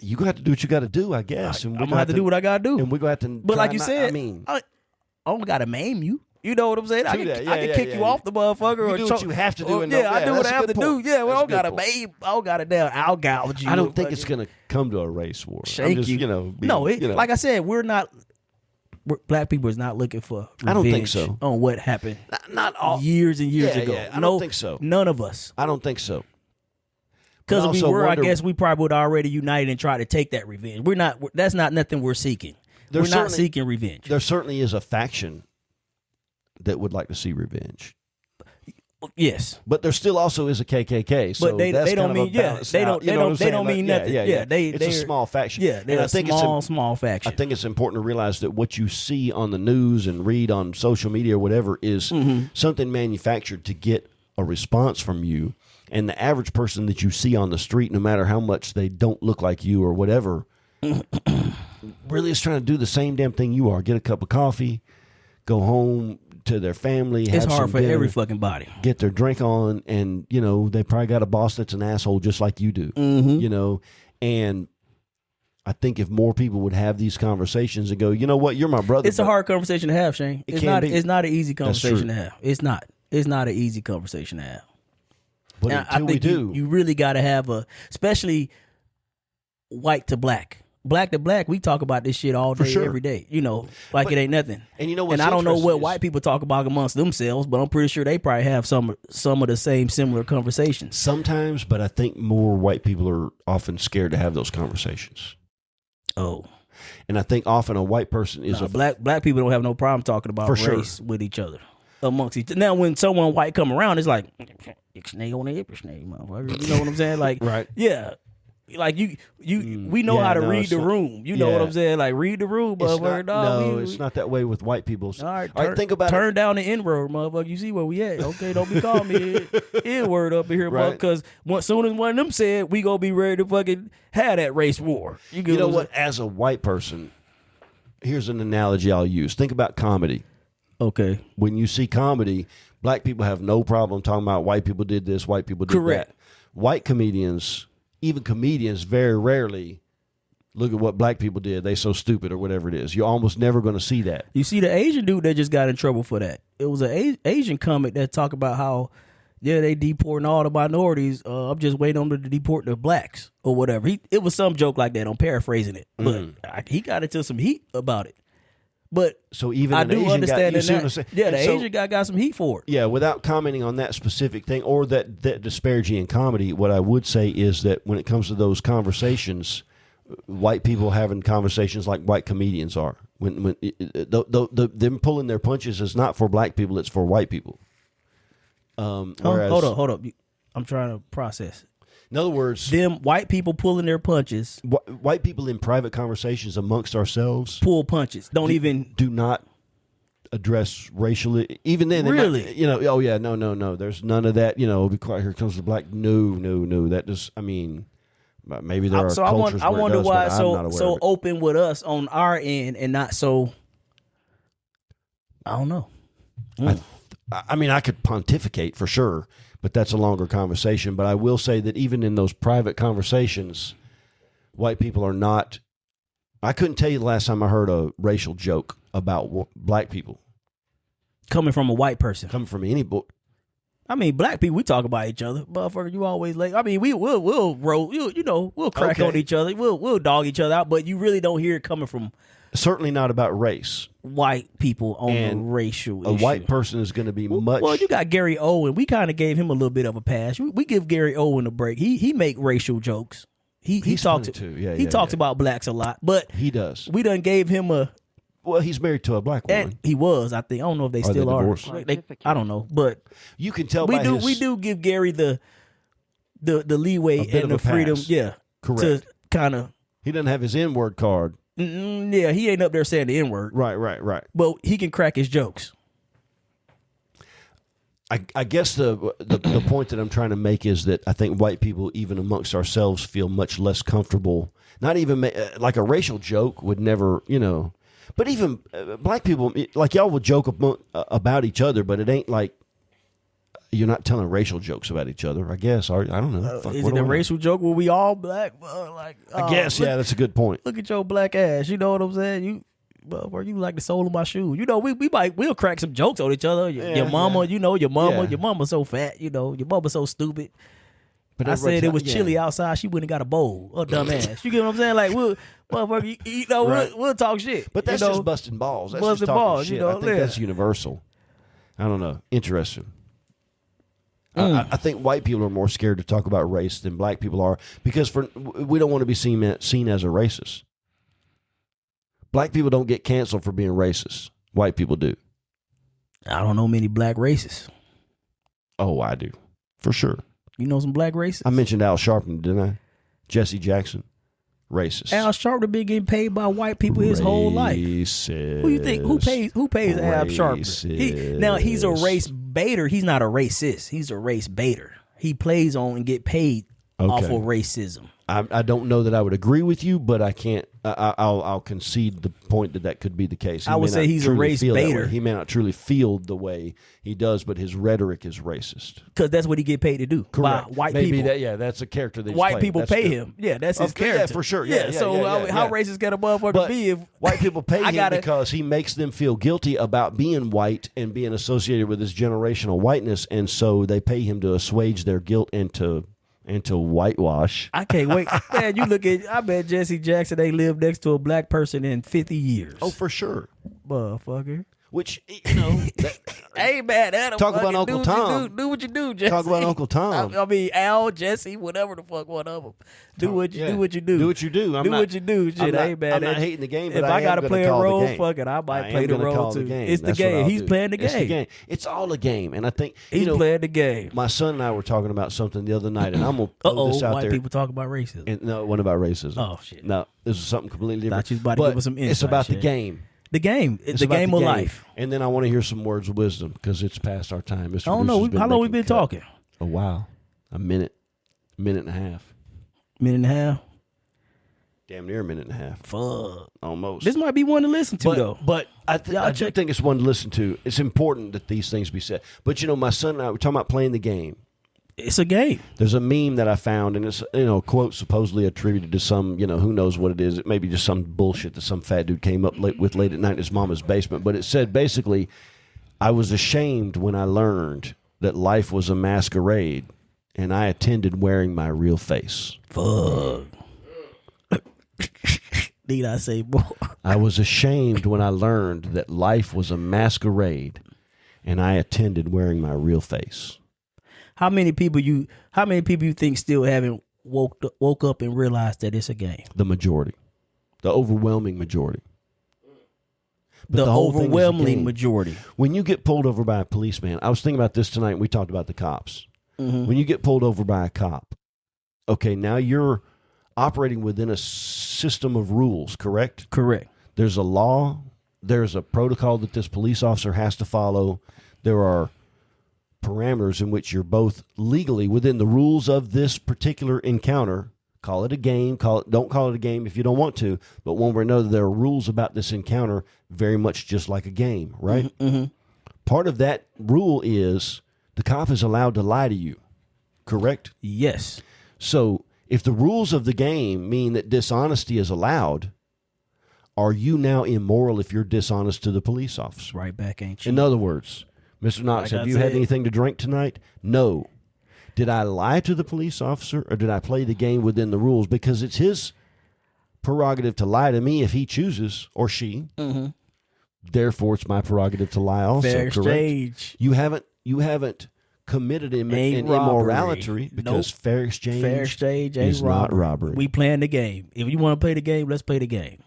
You gonna have to do what you got to do, I guess. And I'm gonna have to do what I gotta do. And we're gonna have to. But try like you not- said, I mean, I don't gotta maim you. You know what I'm saying? I True can, that. I Yeah, can kick you off the motherfucker. You or do choke. what you have to do. Or, and yeah, I do what that's I a have to good do. point. Yeah, well, I That's don't a gotta good point. maim. I don't gotta down. I'll gouge you. I don't think fucking it's gonna come to a race war. I'm shake just, you. No, like I said, black people is not looking for revenge I don't think so. on what happened not all. years and years Yeah, ago. yeah, I don't think so. None of us. I don't think so. Because But if we also were, wonder- I guess we probably would already unite and try to take that revenge. We're not. That's not nothing we're seeking. There's We're not certainly- seeking revenge. There certainly is a faction that would like to see revenge, Yes, but there still also is a KKK. So but they that's don't kind of mean a balanced they out- don't you they know what I'm don't they saying? don't Like, mean yeah, nothing. yeah, Yeah, it's a they're- small faction. Yeah, they're and I a think small I faction. think it's important to realize that what you see on the news and read on social media or whatever is Mm-hmm. something manufactured to get a response from you. And the average person that you see on the street, no matter how much they don't look like you or whatever, really is trying to do the same damn thing you are. Get a cup of coffee, go home to their family. It's have hard some for dinner, every fucking body. get their drink on, and they probably got a boss that's an asshole just like you do. Mm-hmm. And I think if more people would have these conversations and go, you know what, you're my brother. It's a but hard conversation to have, Shane. It It's can not. be. It's not an easy That's conversation true. to have. It's not. It's not an easy conversation to have. But And until we do, you really got to have especially white to black. Black to black, we talk about this shit all For day, sure. every day. Like But- it ain't nothing. and you know what's And I don't know interesting what is- white people talk about amongst themselves, but I'm pretty sure they probably have some of the same similar conversations. sometimes, but I think more white people are often scared to have those conversations. Oh, And I think often a white person is black people don't have no problem talking about For sure. race with each other. amongst each. Now, when someone white come around, it's like, ixnay on the ixnay, motherfucker. You know what I'm saying? Like, Right. Yeah. Like we know how to read the room. You know what I'm saying? Like read the room, motherfucker. It's not that way with white people. All right, think about turn it. down the N-word, motherfucker. You see where we at? Okay, don't be calling me N-word up in here, Right. because as soon as one of them said, we gonna be ready to fucking have that race war. You know what? As a white person, here's an analogy I'll use. Think about comedy. Okay. When you see comedy, black people have no problem talking about white people did this, white people did Correct. that. White comedians, even comedians, very rarely look at what black people did. They so stupid or whatever it is. You're almost never going to see that. You see the Asian dude that just got in trouble for that. It was an Asian comic that talked about how, they deporting all the minorities. I'm just waiting on them to deport the blacks or whatever. It was some joke like that. I'm paraphrasing it, but he got into some heat about it. But so even I do Asian understand guy, the Asian guy got some heat for it. Yeah, without commenting on that specific thing or that disparaging in comedy, what I would say is that when it comes to those conversations, white people having conversations like white comedians are. When them pulling their punches is not for black people; it's for white people. Whereas, Hold up. I'm trying to process. In other words, them white people pulling their punches. White people in private conversations amongst ourselves pull punches. Do not address racially. Even then, really, no. There's none of that. Be quiet. Here comes the black. No. That just. I mean, maybe there are cultures. I where wonder it does, why but I'm not aware so of it. open with us on our end and not so. I don't know. I mean, I could pontificate for sure, but that's a longer conversation. But I will say that even in those private conversations, white people are not. I couldn't tell you the last time I heard a racial joke about black people coming from a white person. Coming from any book. I mean, black people, we talk about each other. Motherfucker, you always late. I mean, we'll roll. We'll crack on each other. We'll dog each other out. But you really don't hear it coming from. Certainly not about race. White people on a racial issue. A white person is going to be much. Well, you got Gary Owen. We kind of gave him a little bit of a pass. We give Gary Owen a break. He make racial jokes. He talks about blacks a lot, but he does. We done gave him a. Well, he's married to a black woman. And he was, I think. I don't know if they still are. I don't know, but you can tell. We do give Gary the leeway and the freedom. Pass. Yeah, correct. To kind of. He doesn't have his N-word card. Yeah, he ain't up there saying the N-word. Right. But he can crack his jokes. I guess the point that I'm trying to make is that I think white people, even amongst ourselves, feel much less comfortable. Not even like a racial joke would never, But even black people, like y'all will joke about each other, but it ain't like you're not telling racial jokes about each other. I guess I don't know. Is it a racial joke where we all black? I guess that's a good point. Look at your black ass. You know what I'm saying? You like the sole of my shoe. We'll crack some jokes on each other. Your mama, your mama so fat. Your mama so stupid. But I said it was chilly outside. She wouldn't have got a bowl. Oh, dumb ass. You get what I'm saying? Like we'll talk shit. But that's just busting balls. That's busting just balls. Shit. I think that's universal. I don't know. Interesting. I think white people are more scared to talk about race than black people are because we don't want to be seen as a racist. Black people don't get canceled for being racist. White people do. I don't know many black racists. Oh, I do. For sure. You know some black racists? I mentioned Al Sharpton, didn't I? Jesse Jackson. Racist. Al Sharpton been getting paid by white people his whole life. Who you think? Who pays Al Sharpton? Now he's a race baiter. He's not a racist. He's a race baiter. He plays on and get paid off of racism. I don't know that I would agree with you, but I can't. I'll concede the point that could be the case. I would say he's a race baiter. He may not truly feel the way he does, but his rhetoric is racist. Because that's what he get paid to do. Correct. By white people. That's a character that white people pay him. Yeah, that's his character. Yeah, for sure. Yeah, how racist can a motherfucker be if white people pay him because he makes them feel guilty about being white and being associated with his generational whiteness, and so they pay him to assuage their guilt and to whitewash. I can't wait. Man, I bet Jesse Jackson ain't lived next to a black person in 50 years. Oh, for sure. Motherfucker. Which, you know, Hey man, that'll Talk about fucking Uncle do what you Tom. do what you do, Jesse. talk about Uncle Tom. I mean, Al, Jesse, whatever the fuck, one of them. Do what you do. Do what you do. Do what you do. Shit, hey man. I'm not hating the game, but if I got to play a role, fuck it, I might play the role too. It's the game. He's playing the game. It's all a game, and I think He's playing the game. My son and I were talking about something the other night, and I'm gonna throw this out white there. people talk about racism. And no, it wasn't about racism. Oh shit. No, this is something completely different. Thought you was about to give us some It's insight, about the shit. game. The game. It's the about game of life. And then I want to hear some words of wisdom because it's past our time. Mr. I don't know. Producer's How long we making been cut. talking? A while. A minute and a half. Minute and a half. Damn near a minute and a half. Fuck. Almost. This might be one to listen to though. But I do check. think it's one to listen to. It's important that these things be said. But you know, my son and I were talking about playing the game. It's a game. There's a meme that I found, and it's a quote supposedly attributed to some, who knows what it is. It may be just some bullshit that some fat dude came up with late at night in his mama's basement. But it said basically, I was ashamed when I learned that life was a masquerade, and I attended wearing my real face. Fuck. Need I say more? I was ashamed when I learned that life was a masquerade, and I attended wearing my real face. How many people you think still haven't woke up and realized that it's a game? The majority. The overwhelming majority. But The whole thing is a overwhelming game. majority. When you get pulled over by a policeman, I was thinking about this tonight, and we talked about the cops. Mm-hmm. When you get pulled over by a cop, okay, now you're operating within a system of rules, correct? Correct. There's a law. There's a protocol that this police officer has to follow. There are parameters in which you're both legally within the rules of this particular encounter. Call it a game. Don't call it a game if you don't want to. But when we know that there are rules about this encounter, very much just like a game, right? Mm-hmm. Part of that rule is the cop is allowed to lie to you, correct? Yes. So if the rules of the game mean that dishonesty is allowed, are you now immoral if you're dishonest to the police officer? Right back, ain't you? In other words, Mr. Knox, Like have I you had said. anything to drink tonight? No. Did I lie to the police officer, or did I play the game within the rules? Because it's his prerogative to lie to me if he chooses, or she. Mm-hmm. Therefore, it's my prerogative to lie also, Fair correct? exchange. You haven't committed an Ain't immorality robbery. because Nope. fair exchange, Fair exchange ain't is not robbery. We playing the game. If you want to play the game, let's play the game.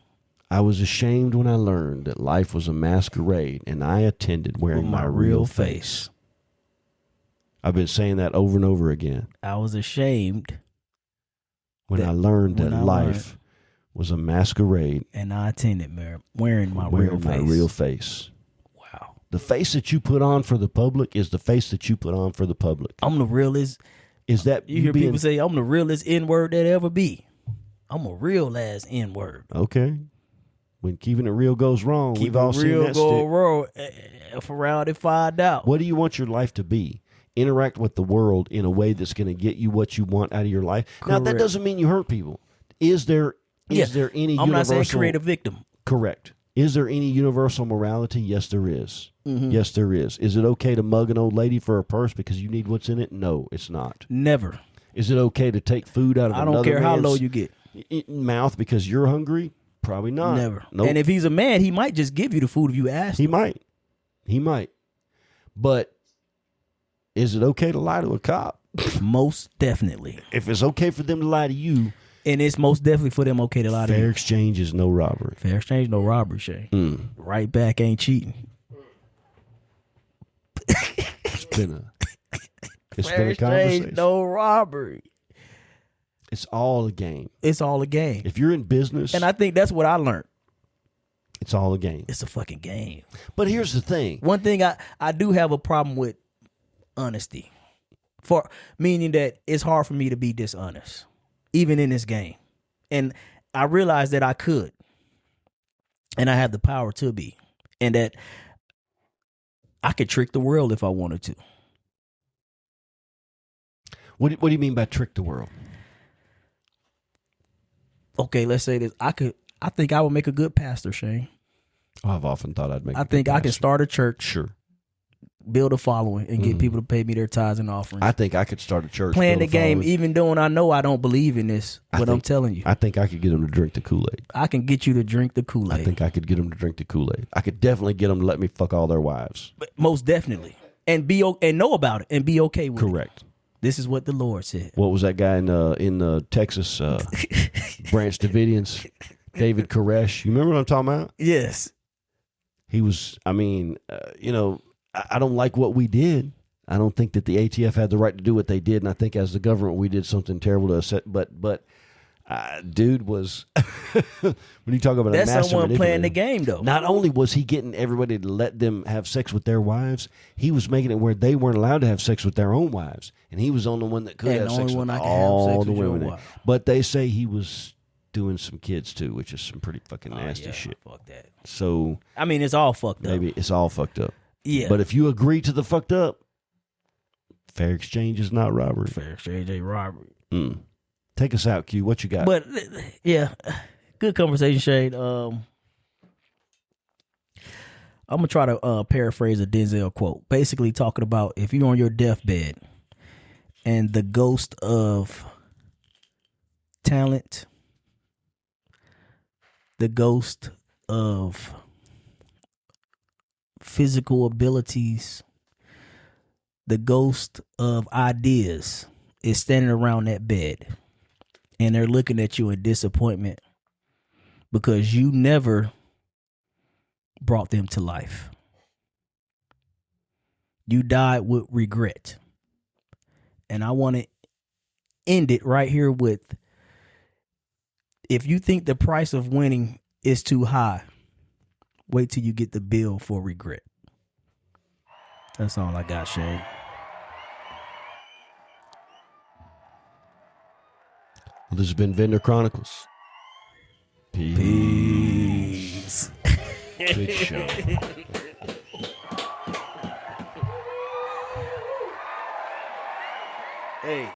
I was ashamed when I learned that life was a masquerade, and I attended wearing With my real face. I've been saying that over and over again. I was ashamed, When I learned that when I life was a masquerade, and I attended wearing my real wearing my face. real face. Wow. The face that you put on for the public is the face that you put on for the public. I'm the realest. Is that You hear being, people say, I'm the realest N-word that ever be. I'm a real ass N-word. okay? When keeping it real goes wrong, Keep we've all it seen real, that go stick. wrong. If around and find out. What do you want your life to be? Interact with the world in a way that's going to get you what you want out of your life. Now, that Correct. doesn't mean you hurt people. Is there any I'm not universal... saying create a victim. Correct. Is there any universal morality? Yes, there is. Mm-hmm. Yes, there is. Is it okay to mug an old lady for a purse because you need what's in it? No, it's not. Never. Is it okay to take food out of I another don't care how man's low you get. mouth because you're hungry? Probably not. Never. Nope. And if he's a man, he might just give you the food if you ask He him. might. He might. But is it okay to lie to a cop? Most definitely. If it's okay for them to lie to you, And it's most definitely for them okay to lie to fair you. exchange is no robbery. Fair exchange, no robbery, Shay. Right back ain't cheating. It's been a Fair exchange, conversation. no robbery. It's all a game. It's all a game. If you're in business, And I think that's what I learned. it's all a game. It's a fucking game. But here's the thing. One thing I do have a problem with honesty. For meaning that it's hard for me to be dishonest, even in this game. And I realized that I could. And I have the power to be. And that I could trick the world if I wanted to. What do you mean by trick the world? Okay, let's say this. I think I would make a good pastor, Shane. Oh, I've often thought I'd make. I think I can start a church. Sure. build a following, and get people to pay me their tithes and offerings. I think I could start a church. Playing build the a game, following. even though I know I don't believe in this, but I'm telling you. I think I could get them to drink the Kool-Aid. I can get you to drink the I Kool-Aid. think I could get them to drink the Kool-Aid. I could definitely get them to let me fuck all their wives. But most definitely. And and know about it and be okay with it. Correct. This is what the Lord said. What was that guy in Texas, Branch Davidians? David Koresh. You remember what I'm talking about? Yes. He was, I don't like what we did. I don't think that the ATF had the right to do what they did, and I think as the government we did something terrible to upset. But dude was when you talk about that's a master someone playing the manipulator, game, though. not only was he getting everybody to let them have sex with their wives, he was making it where they weren't allowed to have sex with their own wives, and he was the only one that could And have the sex only with one I can all have sex the with your women. wife. But they say he was doing some kids too, which is some pretty fucking nasty shit. Fuck that. So I mean, it's all fucked up. maybe it's all fucked up. Yeah. But if you agree to the fucked up, fair exchange is not robbery. Fair exchange ain't robbery. Take us out, Q. What you got? But yeah, good conversation, Shade. I'm gonna try to paraphrase a Denzel quote, basically talking about if you're on your deathbed and the ghost of talent, the ghost of physical abilities, the ghost of ideas is standing around that bed, and they're looking at you in disappointment because you never brought them to life. You died with regret. And I want to end it right here with, if you think the price of winning is too high, wait till you get the bill for regret. That's all I got, Shane. Well, this has been Vendor Chronicles. Peace. Good show. Hey.